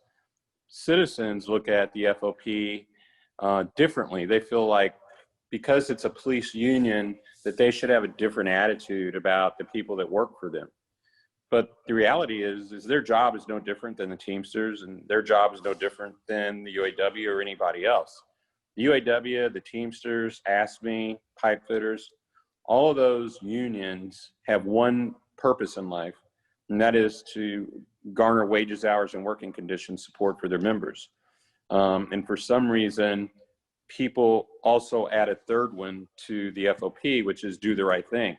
Citizens look at the FOP differently. They feel like because it's a police union that they should have a different attitude about the people that work for them. But the reality is their job is no different than the Teamsters, and their job is no different than the UAW or anybody else. The UAW, the Teamsters, ASME, pipe fitters, all of those unions have one purpose in life, and that is to garner wages, hours, and working conditions support for their members. And for some reason, people also add a third one to the FOP, which is do the right thing.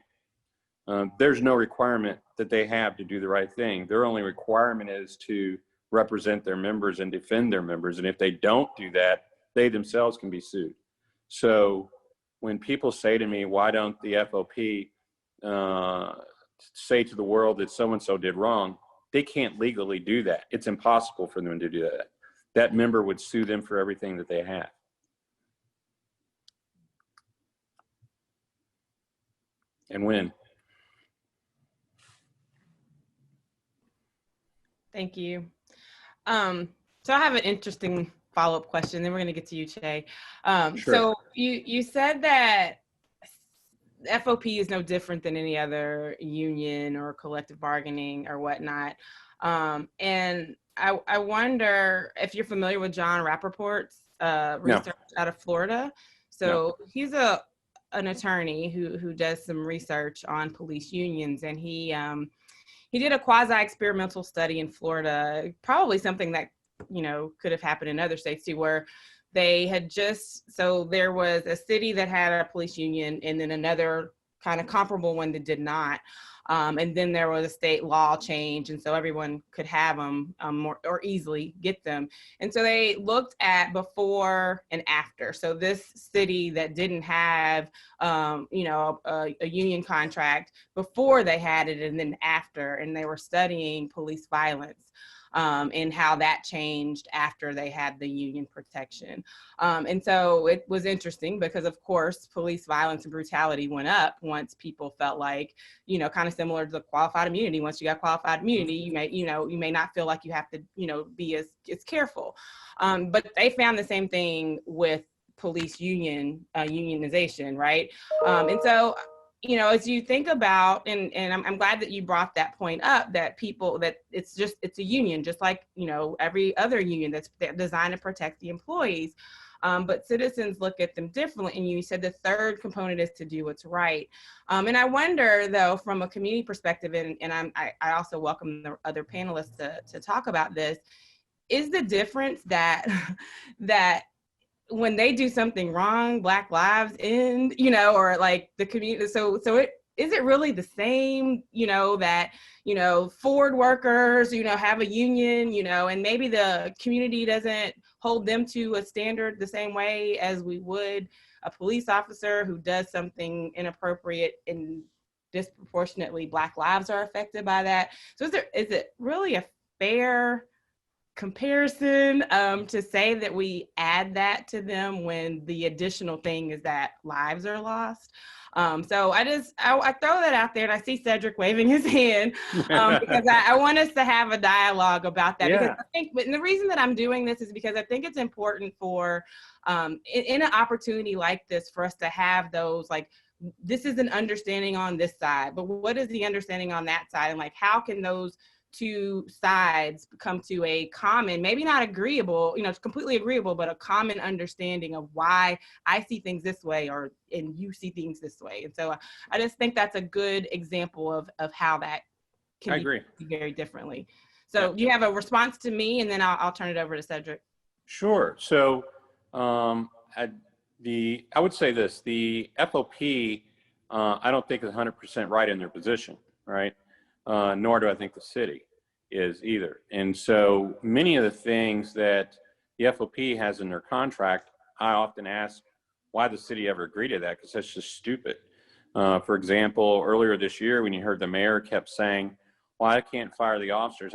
There's no requirement that they have to do the right thing. Their only requirement is to represent their members and defend their members. And if they don't do that, they themselves can be sued. So when people say to me, why don't the FOP say to the world that so-and-so did wrong, they can't legally do that. It's impossible for them to do that. That member would sue them for everything that they have. And win. Thank you. So I have an interesting follow-up question, then we're going to get to you, Che. Sure. So you said that FOP is no different than any other union or collective bargaining or whatnot. And I wonder if you're familiar with John Rappaport's research out of Florida. So he's an attorney who does some research on police unions, and he did a quasi-experimental study in Florida, probably something that could have happened in other states too, where they had so there was a city that had a police union and then another kind of comparable one that did not. And then there was a state law change, and so everyone could have them more or easily get them. And so they looked at before and after. So this city that didn't have, a union contract before they had it, and then after, and they were studying police violence. and how that changed after they had the union protection. And so it was interesting because, of course, police violence and brutality went up once people felt like, kind of similar to the qualified immunity. Once you got qualified immunity, you may not feel like you have to, be as careful. But they found the same thing with police unionization, right? And so, as you think about, and I'm glad that you brought that point up, that it's a union, just like, every other union that's designed to protect the employees. But citizens look at them differently. And you said the third component is to do what's right. And I wonder, though, from a community perspective, and I also welcome the other panelists to talk about this, is the difference that when they do something wrong, Black lives end, or like the community. So is it really the same, that, Ford workers, have a union, and maybe the community doesn't hold them to a standard the same way as we would a police officer who does something inappropriate, and disproportionately Black lives are affected by that. So is it really a fair comparison to say that we add that to them when the additional thing is that lives are lost? So I throw that out there, and I see Cedric waving his hand because I want us to have a dialogue about that. Yeah. Because I think, and the reason that I'm doing this is because I think it's important for in an opportunity like this for us to have those, like, this is an understanding on this side, but what is the understanding on that side, and like how can those two sides come to a common, maybe not agreeable, completely agreeable, but a common understanding of why I see things this way and you see things this way. And so I just think that's a good example of how that can be very differently. So you have a response to me, and then I'll turn it over to Cedric. Sure. So I would say this, the FOP, I don't think is 100% right in their position, right? Nor do I think the city is either. And so many of the things that the FOP has in their contract, I often ask why the city ever agreed to that, because that's just stupid. For example, earlier this year, when you heard the mayor kept saying, well, I can't fire the officers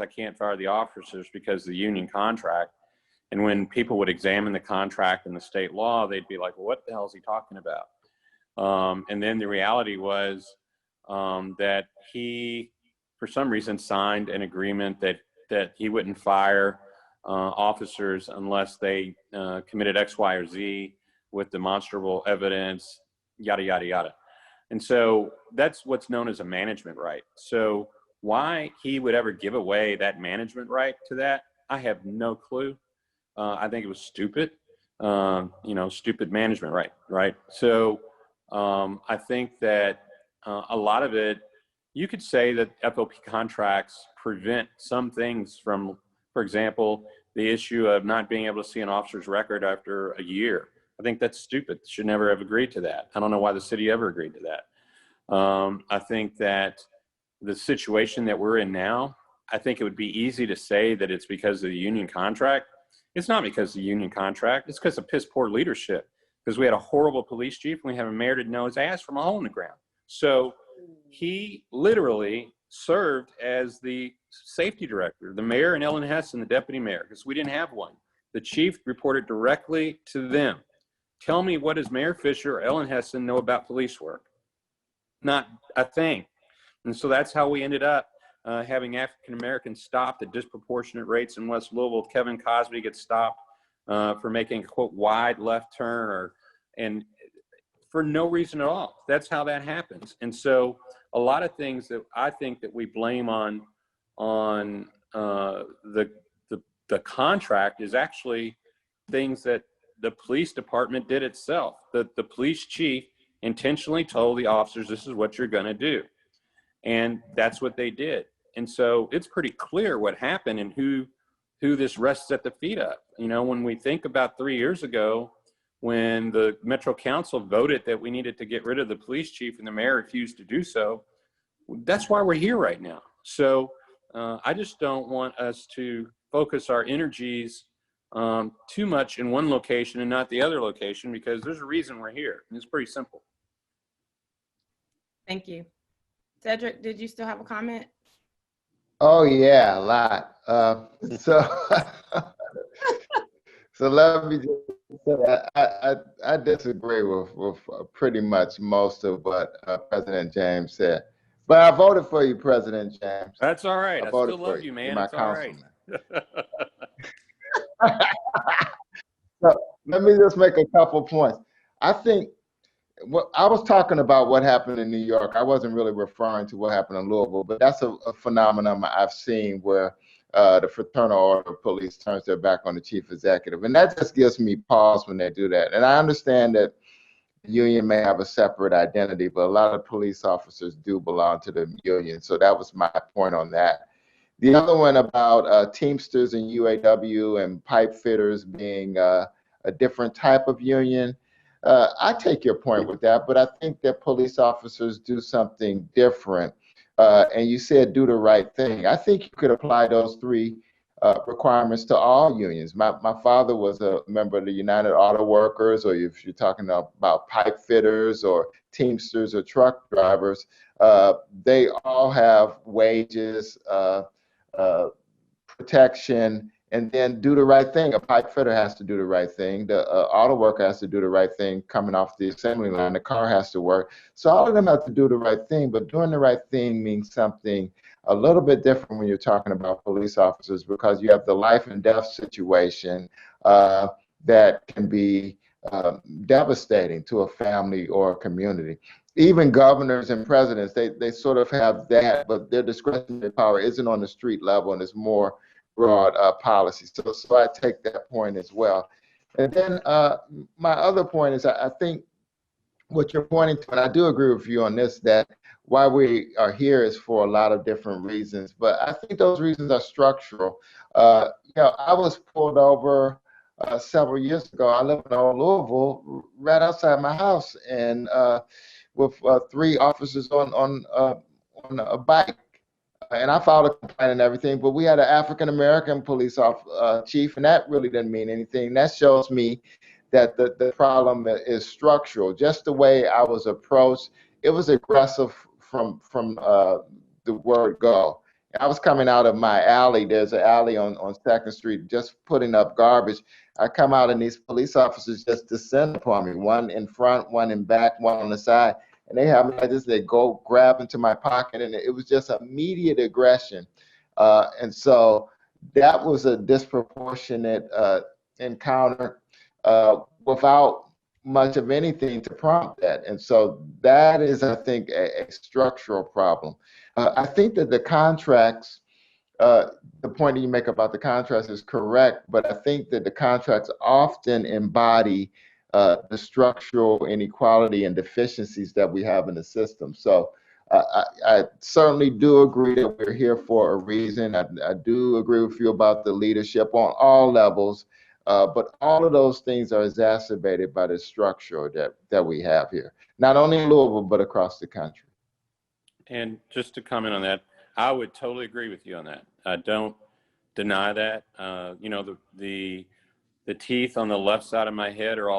because of the union contract. And when people would examine the contract and the state law, they'd be like, well, what the hell is he talking about? And then the reality was that he, for some reason, signed an agreement that he wouldn't fire officers unless they committed X, Y, or Z with demonstrable evidence, yada, yada, yada. And so that's what's known as a management right. So why he would ever give away that management right to that, I have no clue. I think it was stupid, stupid management right? So I think that a lot of it, you could say that FOP contracts prevent some things from, for example, the issue of not being able to see an officer's record after a year. I think that's stupid. Should never have agreed to that. I don't know why the city ever agreed to that. I think that the situation that we're in now, I think it would be easy to say that it's because of the union contract. It's not because of the union contract. It's because of piss poor leadership, because we had a horrible police chief and we have a mayor that knows ass from a hole in the ground. So he literally served as the safety director, the mayor and Ellen Hess and the deputy mayor, because we didn't have one. The chief reported directly to them. Tell me, what does Mayor Fisher or Ellen Hessen know about police work? Not a thing. And so that's how we ended up having African-Americans stopped at disproportionate rates in West Louisville. Kevin Cosby gets stopped for making a, quote, wide left turn, and for no reason at all. That's how that happens. And so a lot of things that I think that we blame on the contract is actually things that the police department did itself. The police chief intentionally told the officers, this is what you're going to do. And that's what they did. And so it's pretty clear what happened and who this rests at the feet of. When we think about 3 years ago, when the Metro Council voted that we needed to get rid of the police chief and the mayor refused to do so, that's why we're here right now. So I just don't want us to focus our energies too much in one location and not the other location, because there's a reason we're here. And it's pretty simple. Thank you. Cedric, did you still have a comment? Oh yeah, a lot. So so let me just say I disagree with pretty much most of what President James said. But I voted for you, President James. That's all right. I I voted still for love you. you, You're man. my It's all right. councilman. So let me just make a couple points. I think well, I was talking about what happened in New York. I wasn't really referring to what happened in Louisville, but that's a phenomenon I've seen where the fraternal order of police turns their back on the chief executive. And that just gives me pause when they do that. And I understand that the union may have a separate identity, but a lot of police officers do belong to the union. So that was my point on that. The other one about Teamsters and UAW and pipe fitters being a different type of union. I take your point with that, but I think that police officers do something different. And you said do the right thing. I think you could apply those three requirements to all unions. My father was a member of the United Auto Workers, or if you're talking about pipe fitters or Teamsters or truck drivers, they all have wages. Uh, Protection, and then do the right thing. A pipe fitter has to do the right thing. The auto worker has to do the right thing coming off the assembly line. The car has to work. So all of them have to do the right thing, but doing the right thing means something a little bit different when you're talking about police officers because you have the life and death situation uh, that can be devastating to a family or a community. Even governors and presidents, they sort of have that, but their discretionary power isn't on the street level and it's more broad policy. So I take that point as well. And then my other point is I think what you're pointing to, and I do agree with you on this, that why we are here is for a lot of different reasons. But I think those reasons are structural. I was pulled over several years ago. I live in old Louisville, right outside my house, and with three officers on a bike and I filed a complaint and everything, but we had an African American chief, and that really didn't mean anything. That shows me that the problem is structural. Just the way I was approached, it was aggressive from the word go. I was coming out of my alley. There's an alley on Second Street, just putting up garbage. I come out and these police officers just descend upon me, one in front, one in back, one on the side and they have me like this. They go grab into my pocket, and it was just immediate aggression. And so that was a disproportionate encounter without much of anything to prompt that. And so that is, I think, a structural problem. I think that the contracts uh, the point that you make about the contracts is correct, but I think that the contracts often embody the structural inequality and deficiencies that we have in the system. So I certainly do agree that we're here for a reason. I do agree with you about the leadership on all levels, but all of those things are exacerbated by the structure that we have here, not only in Louisville, but across the country. And just to comment on that, I would totally agree with you on that. I don't deny that. The teeth on the left side of my head are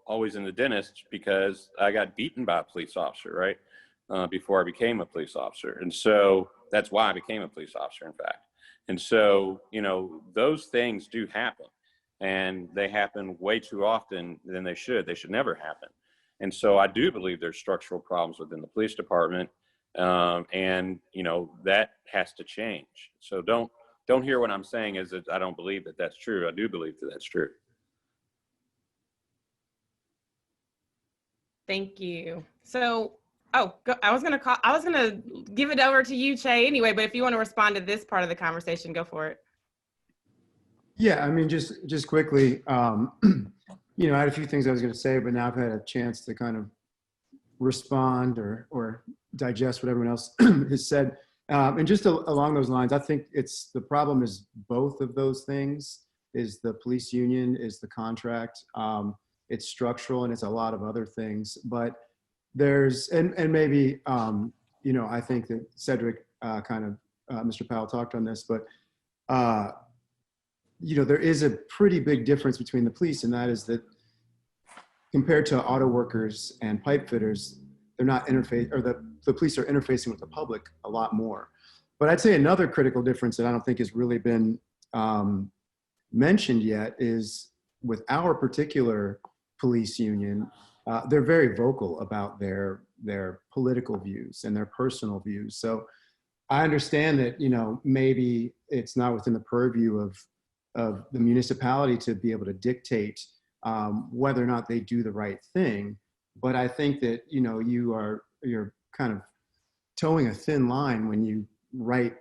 always in the dentist because I got beaten by a police officer, right? Before I became a police officer. And so that's why I became a police officer, in fact. And so, those things do happen and they happen way too often than they should. They should never happen. And so I do believe there's structural problems within the police department. And that has to change. So don't hear what I'm saying is that I don't believe that that's true. I do believe that that's true. Thank you. So, I was gonna give it over to you, Che, anyway, but if you want to respond to this part of the conversation, go for it. Yeah, I mean, just quickly, I had a few things I was going to say, but now I've had a chance to kind of respond or digest what everyone else has said. And just along those lines, I think the problem is both of those things. Is the police union, is the contract. It's structural and it's a lot of other things. But there's and maybe I think that Cedric Mr. Powell talked on this, but there is a pretty big difference between the police, and that is that compared to auto workers and pipe fitters, they're not the police are interfacing with the public a lot more. But I'd say another critical difference that I don't think has really been mentioned yet is with our particular police union, they're very vocal about their political views and their personal views. So I understand that, you know, maybe it's not within the purview of the municipality to be able to dictate whether or not they do the right thing. But I think that, you know, you're kind of towing a thin line when you write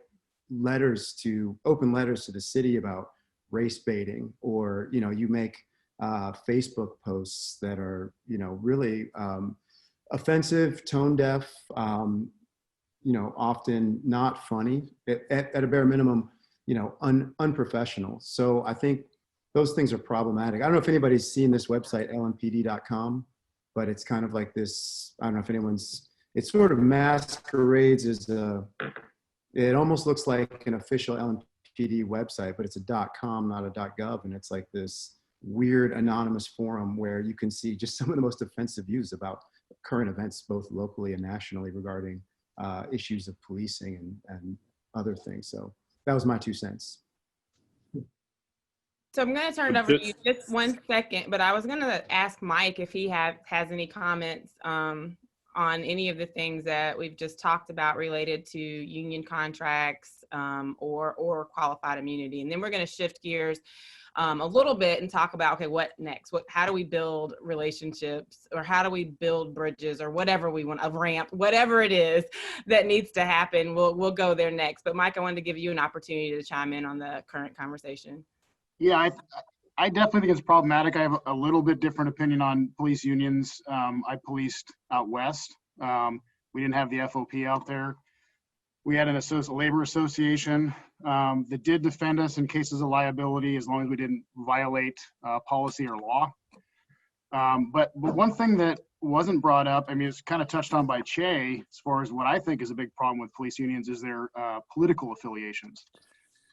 open letters to the city about race baiting, or, you know, you make Facebook posts that are, you know, really offensive, tone deaf, you know, often not funny, at a bare minimum, you know, unprofessional. So I think those things are problematic. I don't know if anybody's seen this website, lmpd.com, but it's kind of like this, I don't know if anyone's, it sort of masquerades as it almost looks like an official LMPD website, but it's a .com, not a .gov. And it's like this weird anonymous forum where you can see just some of the most offensive views about current events, both locally and nationally, regarding issues of policing and other things. So that was my 2 cents. So I'm going to turn it over to you just 1 second, but I was going to ask Mike if he has any comments on any of the things that we've just talked about related to union contracts or qualified immunity. And then we're going to shift gears a little bit and talk about, okay, what next? How do we build relationships, or how do we build bridges, or whatever we want, a ramp, whatever it is that needs to happen. We'll go there next. But Mike, I wanted to give you an opportunity to chime in on the current conversation. Yeah, I definitely think it's problematic. I have a little bit different opinion on police unions. I policed out west. We didn't have the FOP out there. We had a labor association that did defend us in cases of liability, as long as we didn't violate policy or law. But one thing that wasn't brought up, I mean, it's kind of touched on by Che, as far as what I think is a big problem with police unions, is their political affiliations.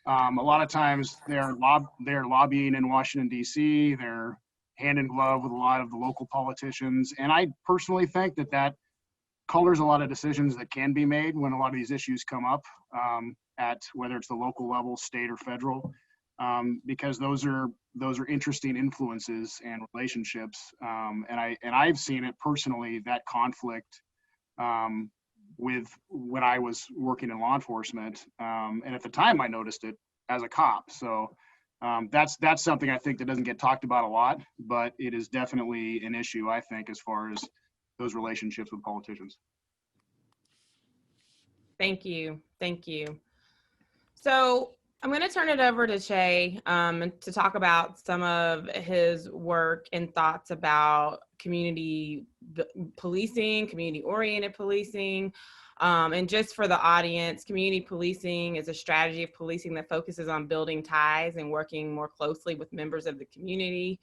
A lot of times they're lobbying in Washington, D.C. They're hand in glove with a lot of the local politicians. And I personally think that colors a lot of decisions that can be made when a lot of these issues come up at whether it's the local level, state, or federal, because those are interesting influences and relationships. And I've seen it personally, that conflict with when I was working in law enforcement. And at the time I noticed it as a cop. So that's something I think that doesn't get talked about a lot, but it is definitely an issue, I think, as far as those relationships with politicians. Thank you. Thank you. So I'm going to turn it over to Che to talk about some of his work and thoughts about community policing, community-oriented policing. And just for the audience, community policing is a strategy of policing that focuses on building ties and working more closely with members of the community.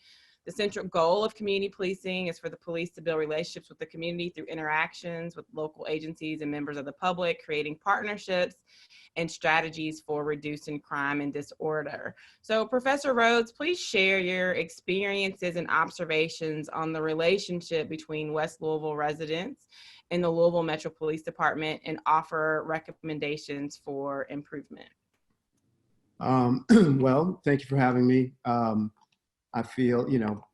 The central goal of community policing is for the police to build relationships with the community through interactions with local agencies and members of the public, creating partnerships and strategies for reducing crime and disorder. So Professor Rhodes, please share your experiences and observations on the relationship between West Louisville residents and the Louisville Metro Police Department, and offer recommendations for improvement. Well, thank you for having me. I feel, you know,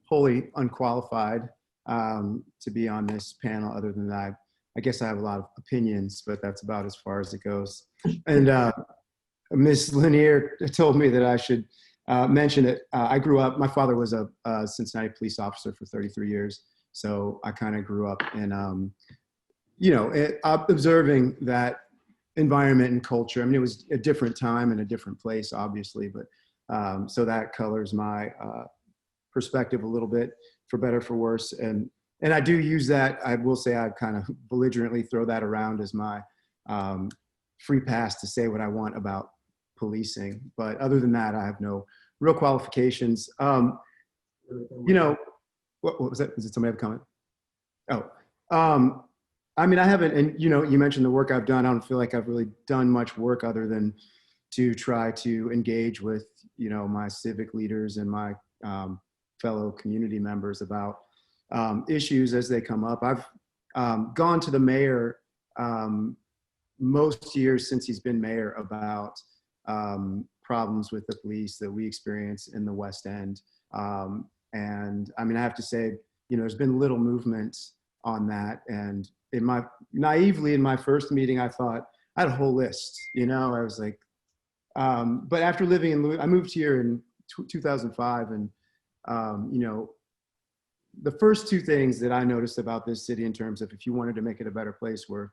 wholly unqualified to be on this panel. Other than that, I guess I have a lot of opinions, but that's about as far as it goes. And Ms. Lanier told me that I should mention that I grew up, my father was a Cincinnati police officer for 33 years. So I kind of grew up in, you know, observing that environment and culture. I mean, it was a different time and a different place, obviously, but so that colors my perspective a little bit, for better, for worse. And I do use that. I will say I kind of belligerently throw that around as my free pass to say what I want about policing. But other than that, I have no real qualifications. You know, what was that? Was it somebody have a comment? Oh, I mean, I haven't, and you know, you mentioned the work I've done. I don't feel like I've really done much work other than to try to engage with, you know, my civic leaders and my fellow community members about issues as they come up. I've gone to the mayor most years since he's been mayor about problems with the police that we experience in the West End. And I mean, I have to say, there's been little movement on that. And naively in my first meeting, I thought I had a whole list, I was like, but after living in I moved here in 2005, and the first two things that I noticed about this city in terms of if you wanted to make it a better place were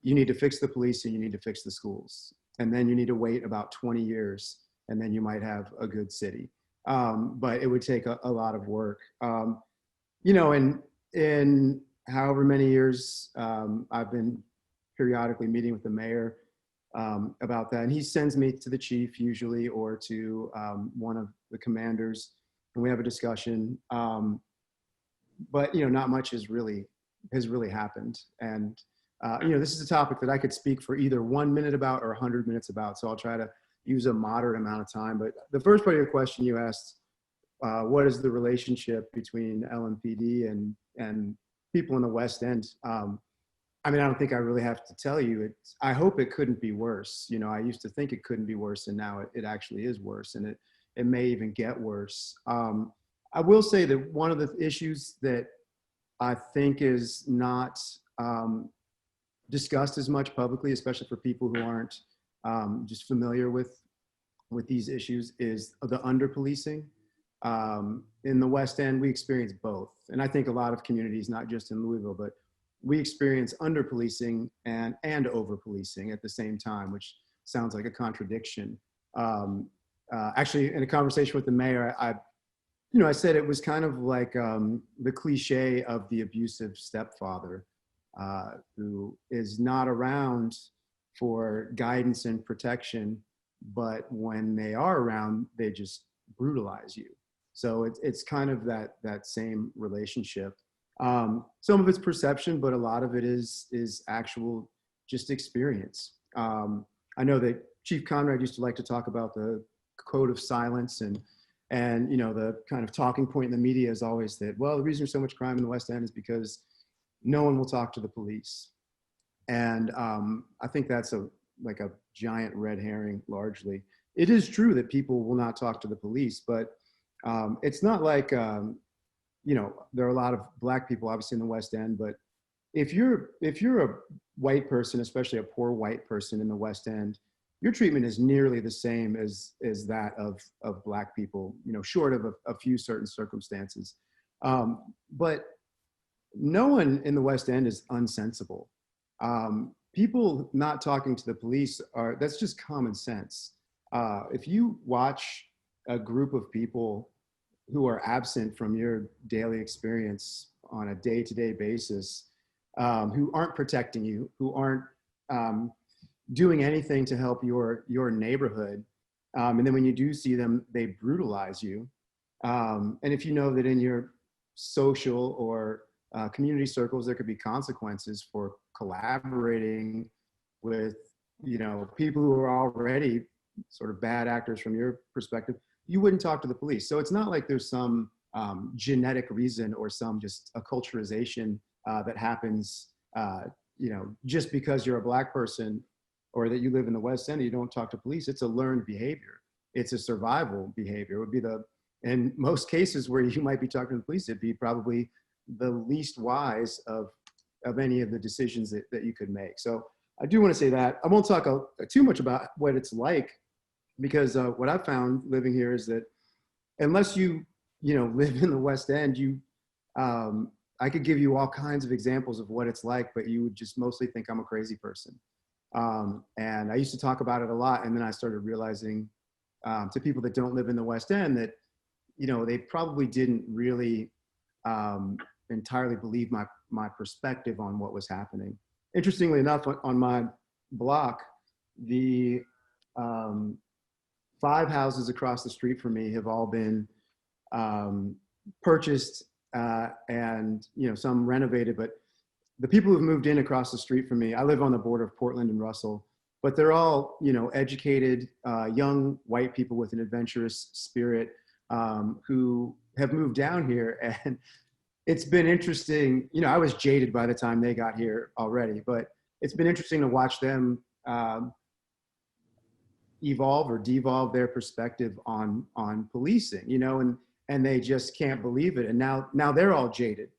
you need to fix the police and you need to fix the schools. And then you need to wait about 20 years and then you might have a good city. But it would take a lot of work. And in however many years I've been periodically meeting with the mayor about that. And he sends me to the chief usually or to one of the commanders and we have a discussion. But not much has really happened. And this is a topic that I could speak for either 1 minute about or 100 minutes about. So I'll try to use a moderate amount of time. But the first part of your question, you asked, what is the relationship between LMPD and people in the West End? I don't think I really have to tell you. I hope it couldn't be worse. I used to think it couldn't be worse, and now it actually is worse, and it may even get worse. I will say that one of the issues that I think is not discussed as much publicly, especially for people who aren't just familiar with these issues, is the under-policing. In the West End, we experience both. And I think a lot of communities, not just in Louisville, but we experience under-policing and over-policing at the same time, which sounds like a contradiction. Actually, in a conversation with the mayor, I said it was kind of like the cliche of the abusive stepfather who is not around for guidance and protection, but when they are around, they just brutalize you. So it's kind of that same relationship. Some of it's perception, but a lot of it is actual just experience. I know that Chief Conrad used to like to talk about the code of silence and the kind of talking point in the media is always that, well, the reason there's so much crime in the West End is because no one will talk to the police. And I think that's like a giant red herring largely. It is true that people will not talk to the police, but it's not like, there are a lot of Black people obviously in the West End, but if you're a white person, especially a poor white person in the West End, your treatment is nearly the same as that of Black people, short of a few certain circumstances. But no one in the West End is unsensible. People not talking to the police that's just common sense. If you watch a group of people who are absent from your daily experience on a day-to-day basis, who aren't protecting you, who aren't doing anything to help your neighborhood. And then when you do see them, they brutalize you. And if you know that in your social or community circles, there could be consequences for collaborating with, people who are already sort of bad actors from your perspective, you wouldn't talk to the police. So it's not like there's some genetic reason or some just acculturation that happens, just because you're a Black person or that you live in the West End, you don't talk to police. It's a learned behavior. It's a survival behavior. It would be in most cases where you might be talking to the police, it'd be probably the least wise of any of the decisions that you could make. So I do want to say that. I won't talk too much about what it's like, because what I've found living here is that unless you live in the West End, I could give you all kinds of examples of what it's like, but you would just mostly think I'm a crazy person. And I used to talk about it a lot, and then I started realizing to people that don't live in the West End that they probably didn't really entirely believe my perspective on what was happening. Interestingly enough, on my block, the 5 houses across the street from me have all been purchased and some renovated, but the people who've moved in across the street from me, I live on the border of Portland and Russell, but they're all educated young white people with an adventurous spirit who have moved down here. And it's been interesting. I was jaded by the time they got here already, but it's been interesting to watch them evolve or devolve their perspective on policing, and they just can't believe it. And now they're all jaded.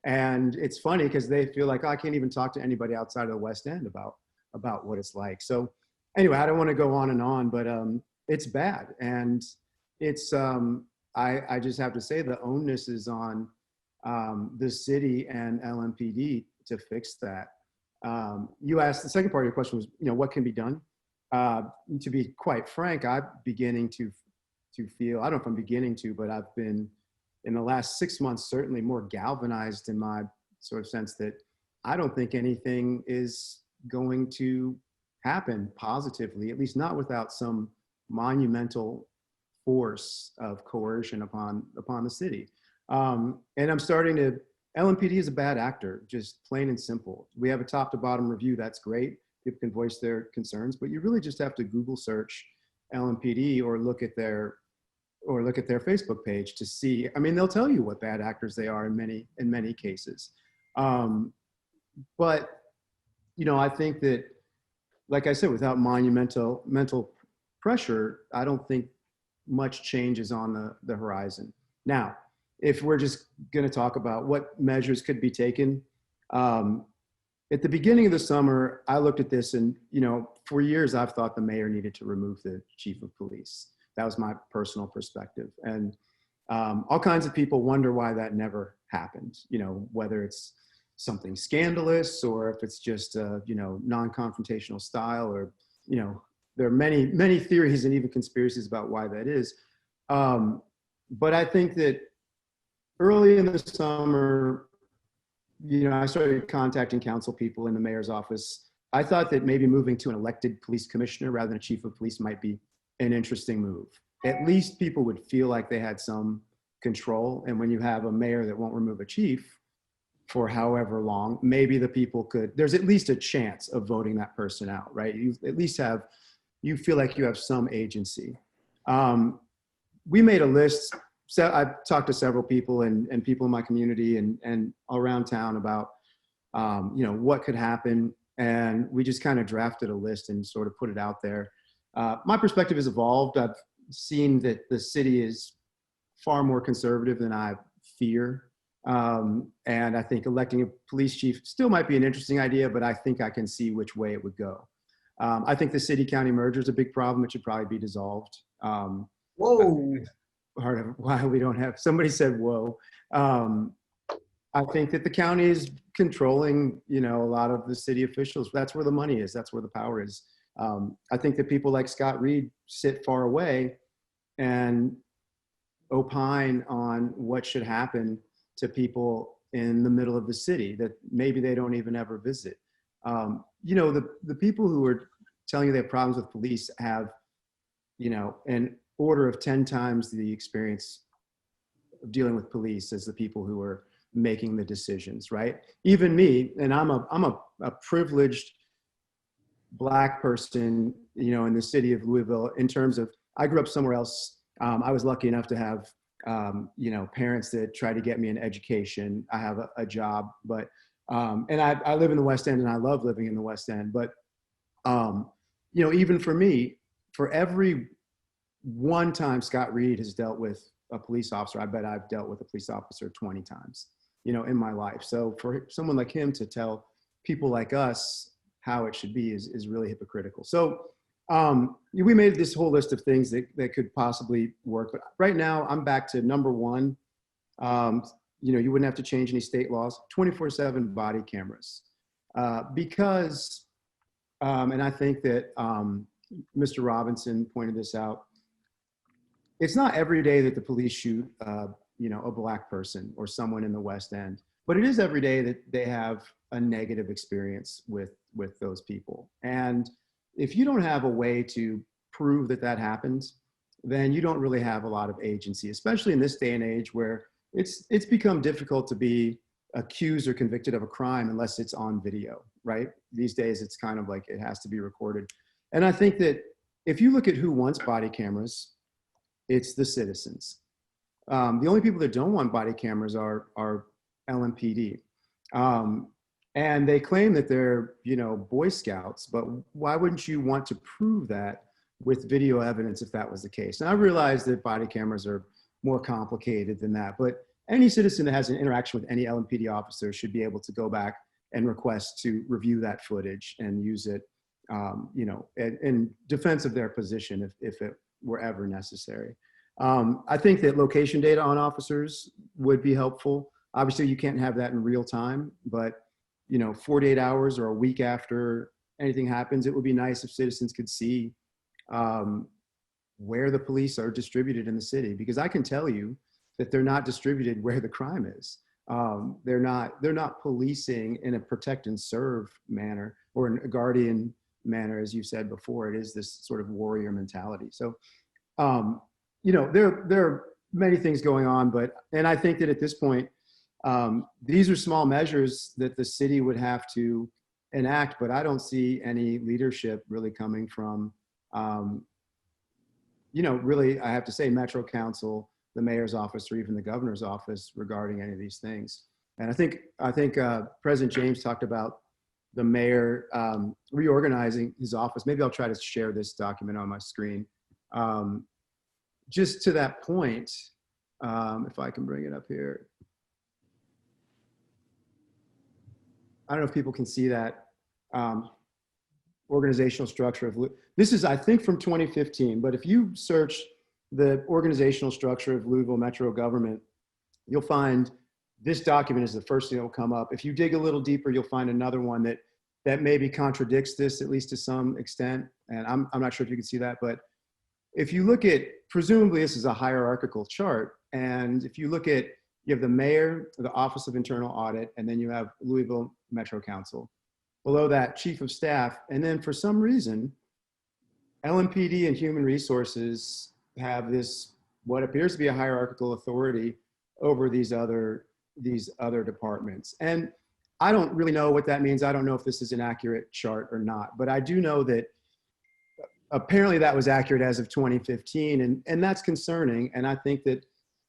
And it's funny because they feel like, oh, I can't even talk to anybody outside of the West End about what it's like. So anyway, I don't want to go on and on, but it's bad. And it's, I just have to say the onus is on the city and LMPD to fix that. You asked, the second part of your question was, what can be done? To be quite frank, I'm beginning to feel, I don't know if I'm beginning to, but I've been in the last 6 months, certainly more galvanized in my sort of sense that I don't think anything is going to happen positively, at least not without some monumental force of coercion upon the city. And I'm starting to, LMPD is a bad actor, just plain and simple. We have a top to bottom review, that's great. People can voice their concerns, but you really just have to Google search LMPD or look at their Facebook page to see. I mean, they'll tell you what bad actors they are in many cases. But I think that, like I said, without mental pressure, I don't think much change is on the horizon. Now, if we're just going to talk about what measures could be taken, at the beginning of the summer, I looked at this and, for years, I've thought the mayor needed to remove the chief of police. That was my personal perspective. And all kinds of people wonder why that never happened, whether it's something scandalous or if it's just, non-confrontational style, or, there are many theories and even conspiracies about why that is. But I think that early in the summer, I started contacting council people in the mayor's office. I thought that maybe moving to an elected police commissioner rather than a chief of police might be an interesting move. At least people would feel like they had some control. And when you have a mayor that won't remove a chief for however long, maybe the people there's at least a chance of voting that person out, right? You at least you feel like you have some agency. We made a list. So I've talked to several people and people in my community and around town about, what could happen. And we just kind of drafted a list and sort of put it out there. My perspective has evolved. I've seen that the city is far more conservative than I fear. And I think electing a police chief still might be an interesting idea, but I think I can see which way it would go. I think the city-county merger is a big problem. It should probably be dissolved. Whoa. Part of why we don't have, somebody said, whoa. I think that the county is controlling, a lot of the city officials. That's where the money is. That's where the power is. I think that people like Scott Reed sit far away and opine on what should happen to people in the middle of the city that maybe they don't even ever visit. The people who are telling you they have problems with police have, an order of 10 times the experience of dealing with police as the people who are making the decisions, right? Even me, and I'm a privileged Black person, in the city of Louisville, in terms of, I grew up somewhere else. I was lucky enough to have, parents that tried to get me an education. I have a job, but, and I live in the West End and I love living in the West End, but, even for me, for every one time Scott Reed has dealt with a police officer, I bet I've dealt with a police officer 20 times, in my life. So for someone like him to tell people like us how it should be is really hypocritical. So we made this whole list of things that could possibly work. But right now I'm back to number one. You wouldn't have to change any state laws, 24/7 body cameras. Because, and I think that Mr. Robinson pointed this out, it's not every day that the police shoot, a Black person or someone in the West End, but it is every day that they have a negative experience with those people. And if you don't have a way to prove that happens, then you don't really have a lot of agency, especially in this day and age where it's become difficult to be accused or convicted of a crime unless it's on video, right? These days, it's kind of like it has to be recorded. And I think that if you look at who wants body cameras, it's the citizens. The only people that don't want body cameras are LMPD. And they claim that they're, Boy Scouts, but why wouldn't you want to prove that with video evidence if that was the case? And I realize that body cameras are more complicated than that, but any citizen that has an interaction with any LMPD officer should be able to go back and request to review that footage and use it, in defense of their position if it were ever necessary. I think that location data on officers would be helpful. Obviously, you can't have that in real time, but 48 hours or a week after anything happens, it would be nice if citizens could see where the police are distributed in the city, because I can tell you that they're not distributed where the crime is. They're not policing in a protect and serve manner or in a guardian manner, as you said before. It is this sort of warrior mentality. So, there are many things going on, and I think that at this point, these are small measures that the city would have to enact, but I don't see any leadership really coming from, really, I have to say, Metro Council, the mayor's office, or even the governor's office regarding any of these things. And I think President James talked about the mayor reorganizing his office. Maybe I'll try to share this document on my screen. Just to that point, if I can bring it up here. I don't know if people can see that organizational structure of, this is, I think, from 2015, but if you search the organizational structure of Louisville Metro government, you'll find this document is the first thing that will come up. If you dig a little deeper, you'll find another one that maybe contradicts this, at least to some extent. And I'm not sure if you can see that, but if you look at, presumably this is a hierarchical chart. And if you look at, you have the mayor, the Office of Internal Audit, and then you have Louisville Metro Council. Below that, Chief of Staff. And then for some reason, LMPD and Human Resources have this, what appears to be a hierarchical authority over these other departments. And I don't really know what that means. I don't know if this is an accurate chart or not, but I do know that apparently that was accurate as of 2015, and that's concerning. And I think that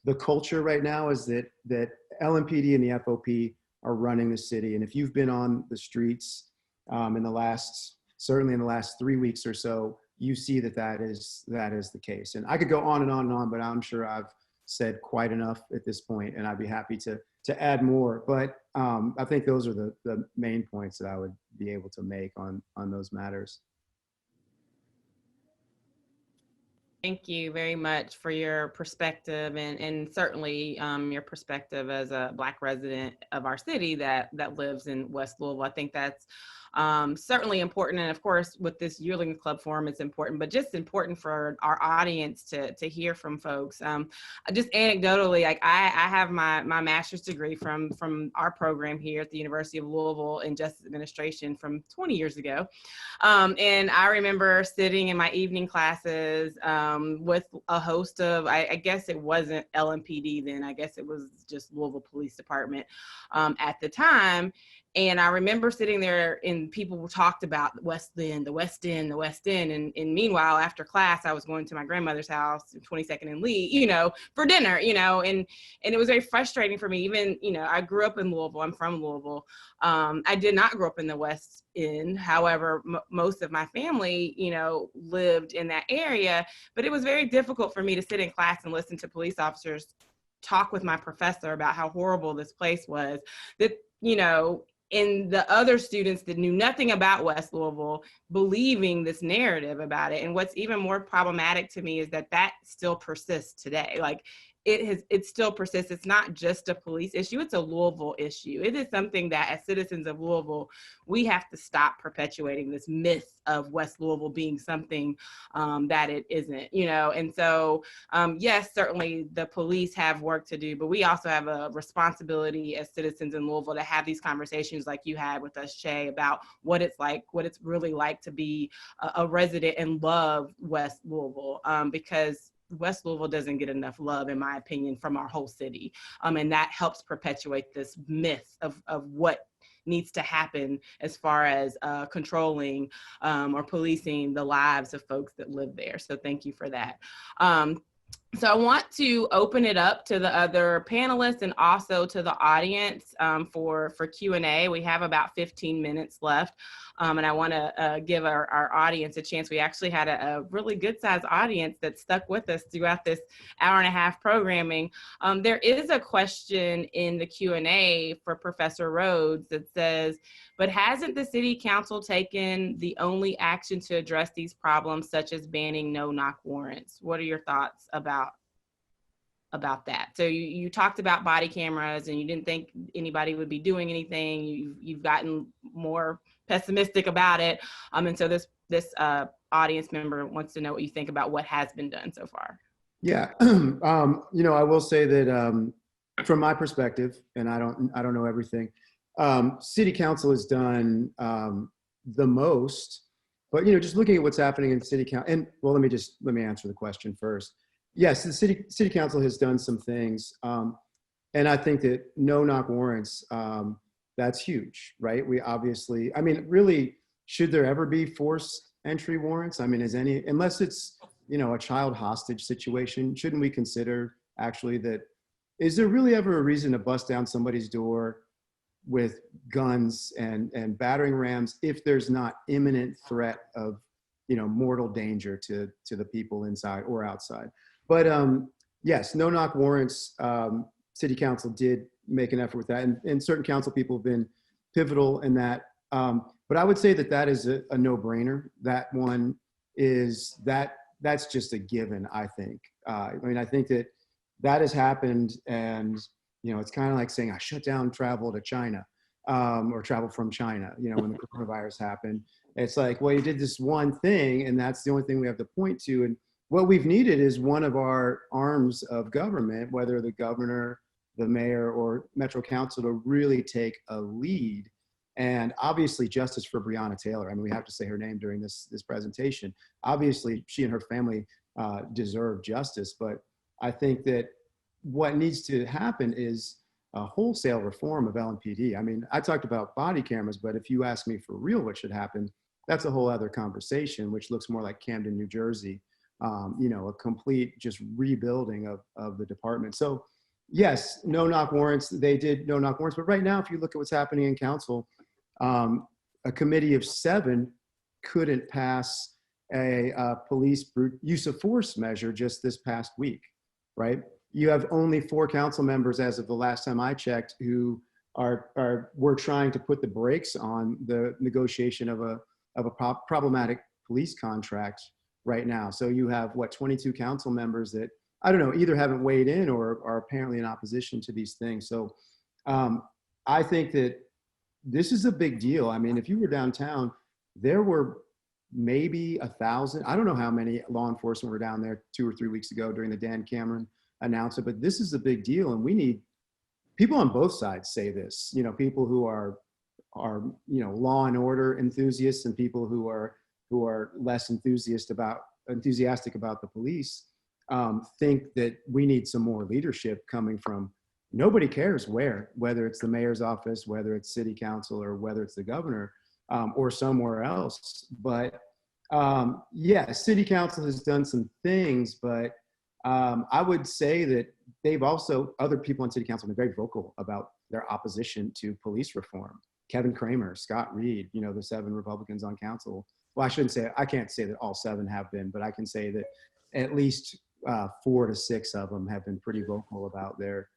the culture right now is that LMPD and the FOP are running the city. And if you've been on the streets certainly in the last 3 weeks or so, you see that is the case. And I could go on and on and on, but I'm sure I've said quite enough at this point, and I'd be happy to add more. But I think those are the main points that I would be able to make on those matters. Thank you very much for your perspective, and certainly your perspective as a Black resident of our city that lives in West Louisville. I think that's certainly important. And of course, with this Yearlings Club forum, it's important, but just important for our audience to hear from folks. Just anecdotally, like I have my master's degree from our program here at the University of Louisville in Justice Administration from 20 years ago. And I remember sitting in my evening classes with a host of, I guess it wasn't LMPD then, I guess it was just Louisville Police Department at the time. And I remember sitting there and people talked about the West End. And meanwhile, after class, I was going to my grandmother's house, 22nd and Lee, for dinner, and it was very frustrating for me. Even, I grew up in Louisville. I'm from Louisville. I did not grow up in the West End. However, most of my family, lived in that area, but it was very difficult for me to sit in class and listen to police officers talk with my professor about how horrible this place was, that, and the other students that knew nothing about West Louisville believing this narrative about it. And what's even more problematic to me is that still persists today. Like it still persists. It's not just a police issue, it's a Louisville issue. It is something that as citizens of Louisville, we have to stop perpetuating this myth of West Louisville being something that it isn't, And so, yes, certainly the police have work to do, but we also have a responsibility as citizens in Louisville to have these conversations like you had with us, Shay, about what it's really like to be a resident and love West Louisville, because West Louisville doesn't get enough love, in my opinion, from our whole city. And that helps perpetuate this myth of what needs to happen as far as controlling or policing the lives of folks that live there. So thank you for that. So I want to open it up to the other panelists and also to the audience for Q&A. We have about 15 minutes left, and I want to give our audience a chance. We actually had a really good-sized audience that stuck with us throughout this hour and a half programming. There is a question in the Q&A for Professor Rhodes that says, but hasn't the city council taken the only action to address these problems, such as banning no-knock warrants? What are your thoughts about that? So you talked about body cameras and you didn't think anybody would be doing anything. You've gotten more pessimistic about it. And so this audience member wants to know what you think about what has been done so far. Yeah, I will say that from my perspective, and I don't know everything, city council has done the most, but just looking at what's happening in city council, and well, let me answer the question first. Yes, the city council has done some things, and I think that no-knock warrants, that's huge, right? We obviously, really, should there ever be forced entry warrants? Unless it's a child hostage situation, shouldn't we consider actually that? Is there really ever a reason to bust down somebody's door with guns and battering rams if there's not imminent threat of mortal danger to the people inside or outside? But yes, no-knock warrants, city council did make an effort with that, and certain council people have been pivotal in that. But I would say that is a no-brainer. That one is that's just a given, I think. I think that has happened, and it's kind of like saying I shut down travel to China or travel from China. When the coronavirus happened, it's like, well, you did this one thing, and that's the only thing we have to point to. And what we've needed is one of our arms of government, whether the governor, the mayor, or Metro Council, to really take a lead. And obviously justice for Breonna Taylor. We have to say her name during this presentation. Obviously, she and her family deserve justice, but I think that what needs to happen is a wholesale reform of LMPD. I talked about body cameras, but if you ask me for real what should happen, that's a whole other conversation, which looks more like Camden, New Jersey. A complete just rebuilding of the department. So yes, no-knock warrants, they did no-knock warrants, but right now, if you look at what's happening in council, a committee of 7 couldn't pass a police use of force measure just this past week, right? You have only 4 council members as of the last time I checked who were trying to put the brakes on the negotiation of a problematic police contract right now. So you have 22 council members that, I don't know, either haven't weighed in or are apparently in opposition to these things. So I think that this is a big deal. If you were downtown, there were maybe 1,000, I don't know how many law enforcement were down there 2 or 3 weeks ago during the Dan Cameron announcement, but this is a big deal. And we need people on both sides say this, people who are law and order enthusiasts and people who are less enthusiastic about the police, think that we need some more leadership coming from nobody cares whether it's the mayor's office, whether it's city council, or whether it's the governor or somewhere else. But yeah, city council has done some things, but I would say that other people on city council have been very vocal about their opposition to police reform. Kevin Kramer, Scott Reed, the 7 Republicans on council. Well, I can't say that all 7 have been, but I can say that at least 4 to 6 of them have been pretty vocal about their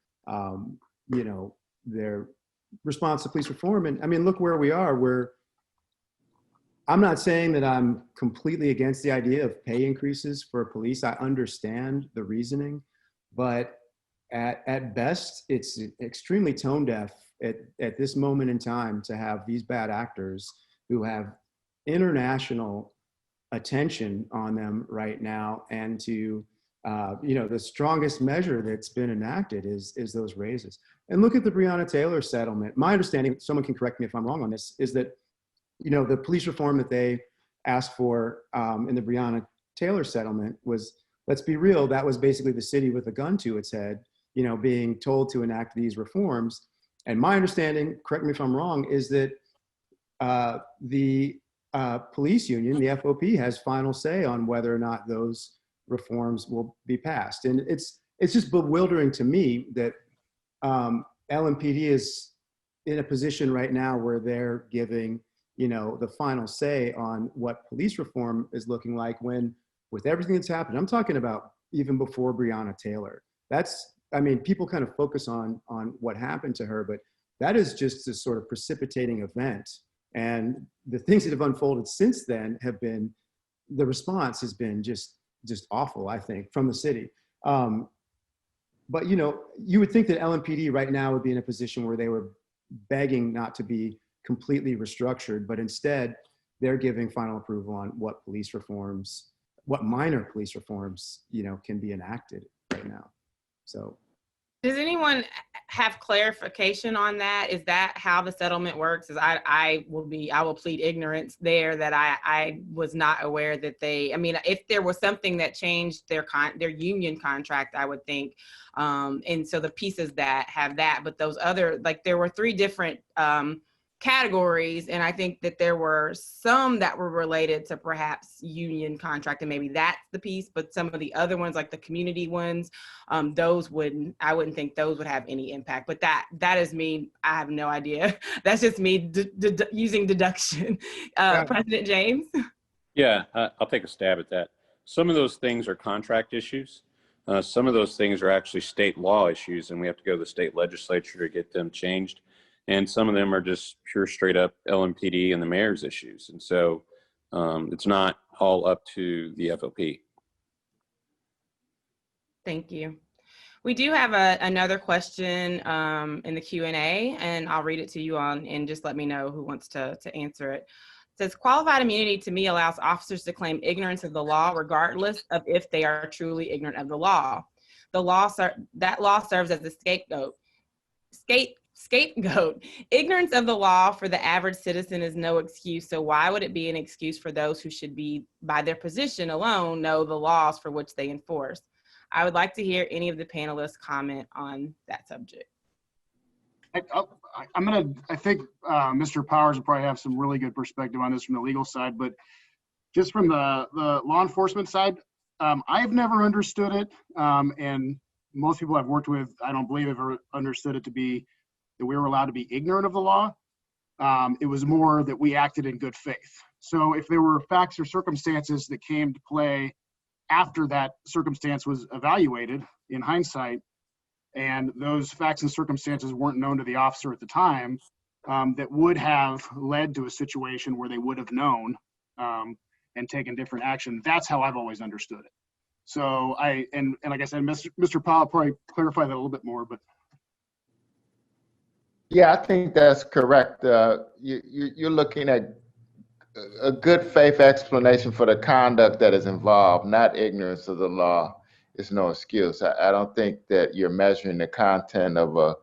response to police reform. And look where we are. I'm not saying that I'm completely against the idea of pay increases for police. I understand the reasoning, but at best, it's extremely tone deaf at this moment in time to have these bad actors who have international attention on them right now, and to the strongest measure that's been enacted is those raises. And look at the Breonna Taylor settlement. My understanding, someone can correct me if I'm wrong on this, is that the police reform that they asked for in the Breonna Taylor settlement was, let's be real, that was basically the city with a gun to its head, being told to enact these reforms. And my understanding, correct me if I'm wrong, is that the police union, the FOP, has final say on whether or not those reforms will be passed. And it's just bewildering to me that LMPD is in a position right now where they're giving, the final say on what police reform is looking like, when with everything that's happened, I'm talking about even before Breonna Taylor. People kind of focus on what happened to her, but that is just a sort of precipitating event. And the things that have unfolded since then have been, the response has been just awful, I think, from the city. But you would think that LMPD right now would be in a position where they were begging not to be completely restructured, but instead they're giving final approval on what minor police reforms, can be enacted right now. So. Does anyone have clarification on that? Is that how the settlement works? Is I will plead ignorance there, that I was not aware that if there was something that changed their union contract, I would think. And so the pieces that have that, but those other, there were 3 different categories, and I think that there were some that were related to perhaps union contract, and maybe that's the piece, but some of the other ones, like the community ones, I wouldn't think those would have any impact. But that is me. I have no idea. That's just me using deduction. President James? Yeah, I'll take a stab at that. Some of those things are contract issues. Some of those things are actually state law issues, and we have to go to the state legislature to get them changed. And some of them are just pure straight up LMPD and the mayor's issues. And so it's not all up to the FOP. Thank you. We do have another question in the Q&A, and I'll read it to you and just let me know who wants to answer it. It says, qualified immunity to me allows officers to claim ignorance of the law regardless of if they are truly ignorant of the law. That law serves as a scapegoat. Ignorance of the law for the average citizen is no excuse. So why would it be an excuse for those who should be, by their position alone, know the laws for which they enforce? I would like to hear any of the panelists comment on that subject. I think Mr. Powers will probably have some really good perspective on this from the legal side, but just from the law enforcement side, I've never understood it. And most people I've worked with, I don't believe have ever understood it to be that we were allowed to be ignorant of the law. It was more that we acted in good faith. So if there were facts or circumstances that came to play after that circumstance was evaluated in hindsight, and those facts and circumstances weren't known to the officer at the time, that would have led to a situation where they would have known and taken different action. That's how I've always understood it. So and like I said, Mr. Powell probably clarify that a little bit more, but. Yeah, I think that's correct. You're looking at a good faith explanation for the conduct that is involved, not ignorance of the law is no excuse. I don't think that you're measuring the content of a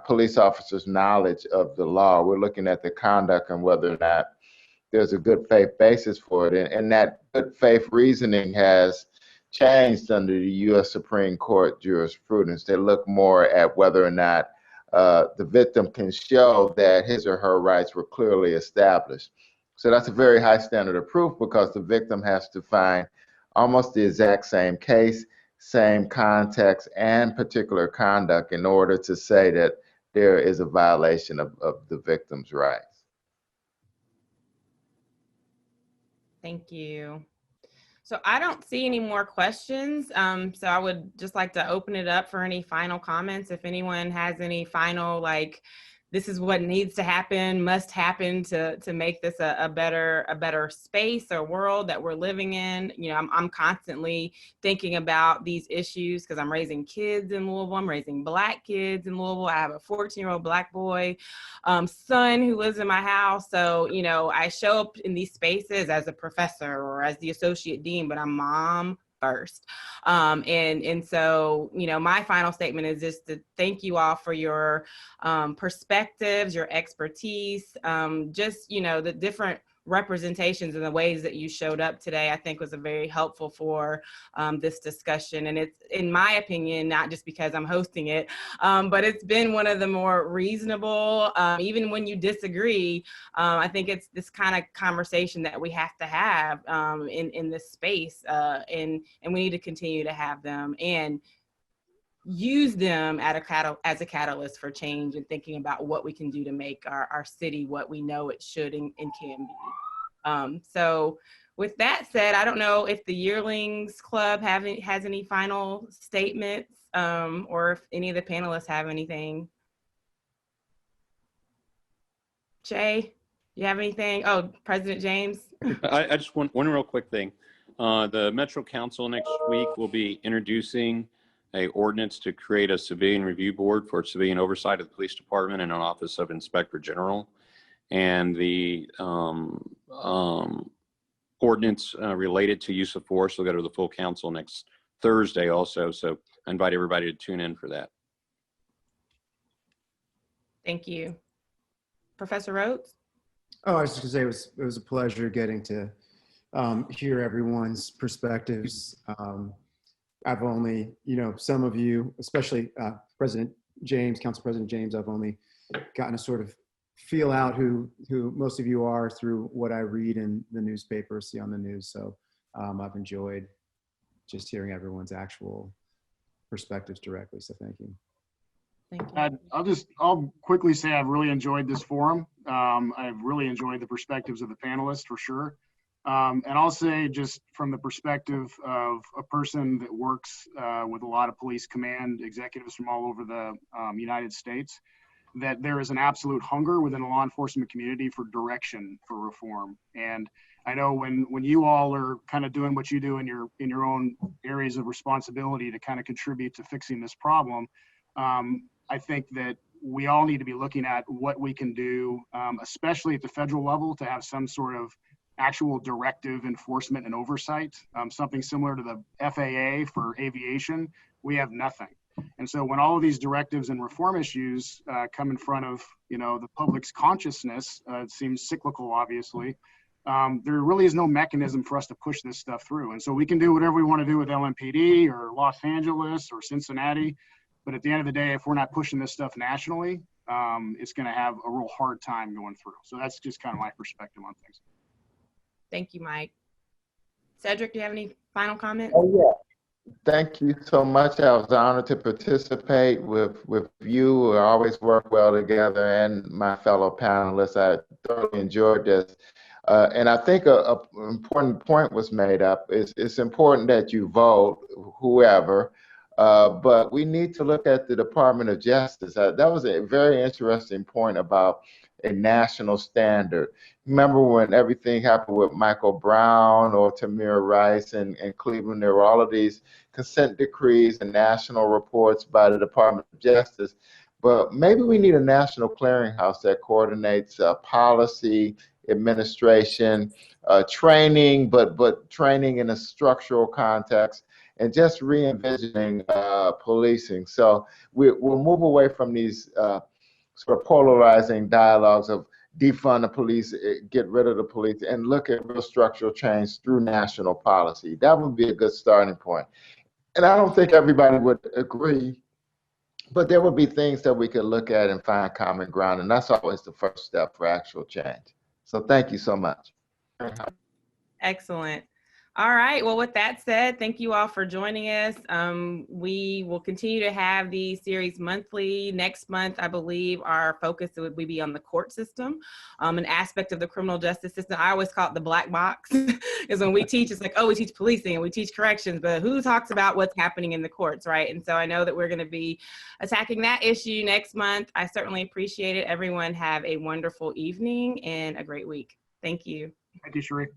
police officer's knowledge of the law. We're looking at the conduct and whether or not there's a good faith basis for it. And that good faith reasoning has changed under the U.S. Supreme Court jurisprudence. They look more at whether or not the victim can show that his or her rights were clearly established. So that's a very high standard of proof, because the victim has to find almost the exact same case, same context, and particular conduct in order to say that there is a violation of the victim's rights. Thank you. So I don't see any more questions. So I would just like to open it up for any final comments. If anyone has any final, this is what needs to happen, must happen to make this a better space or world that we're living in. I'm constantly thinking about these issues because I'm raising kids in Louisville. I'm raising Black kids in Louisville. I have a 14-year-old Black boy son who lives in my house. So, I show up in these spaces as a professor or as the associate dean, but I'm mom first. And so, my final statement is just to thank you all for your perspectives, your expertise, just, the different representations and the ways that you showed up today, I think was very helpful for this discussion. And it's, in my opinion, not just because I'm hosting it, but it's been one of the more reasonable, even when you disagree. I think it's this kind of conversation that we have to have in this space, and we need to continue to have them and use them as a catalyst for change and thinking about what we can do to make our city what we know it should and can be. So with that said, I don't know if the Yearlings Club has any final statements, or if any of the panelists have anything. Jay, you have anything? Oh, President James. I just want one real quick thing. The Metro Council next week will be introducing a ordinance to create a civilian review board for civilian oversight of the police department and an office of inspector general. And the ordinance related to use of force will go to the full council next Thursday also. So I invite everybody to tune in for that. Thank you. Professor Rhodes? Oh, I was just gonna say it was a pleasure getting to hear everyone's perspectives. I've only, some of you, especially President James, Council President James, I've only gotten to sort of feel out who most of you are through what I read in the newspaper, see on the news. So I've enjoyed just hearing everyone's actual perspectives directly. So thank you. Thank you. I'll quickly say I've really enjoyed this forum. I've really enjoyed the perspectives of the panelists for sure. And I'll say, just from the perspective of a person that works with a lot of police command executives from all over the United States, that there is an absolute hunger within the law enforcement community for direction, for reform. And I know when you all are kind of doing what you do in your own areas of responsibility to kind of contribute to fixing this problem, I think that we all need to be looking at what we can do, especially at the federal level, to have some sort of actual directive enforcement and oversight, something similar to the FAA for aviation. We have nothing. And so when all of these directives and reform issues come in front of the public's consciousness, it seems cyclical, obviously, there really is no mechanism for us to push this stuff through. And so we can do whatever we want to do with LMPD or Los Angeles or Cincinnati, but at the end of the day, if we're not pushing this stuff nationally, it's going to have a real hard time going through. So that's just kind of my perspective on things. Thank you, Mike. Cedric, do you have any final comments? Oh, yeah. Thank you so much. I was honored to participate with you. We always work well together, and my fellow panelists. I thoroughly enjoyed this. And I think an important point was made up. It's important that you vote, whoever, but we need to look at the Department of Justice. That was a very interesting point about a national standard. Remember when everything happened with Michael Brown or Tamir Rice in Cleveland, there were all of these consent decrees and national reports by the Department of Justice. But maybe we need a national clearinghouse that coordinates policy, administration, training, but training in a structural context, and just re-envisioning policing. So we'll move away from these sort of polarizing dialogues of defund the police, get rid of the police, and look at real structural change through national policy. That would be a good starting point. And I don't think everybody would agree, but there would be things that we could look at and find common ground, and that's always the first step for actual change. So thank you so much. Excellent. All right. Well, with that said, thank you all for joining us. We will continue to have these series monthly. Next month, I believe our focus would be on the court system, an aspect of the criminal justice system. I always call it the black box, is when we teach, it's like, oh, we teach policing and we teach corrections, but who talks about what's happening in the courts, right? And so I know that we're going to be attacking that issue next month. I certainly appreciate it. Everyone have a wonderful evening and a great week. Thank you. Thank you, Sheree.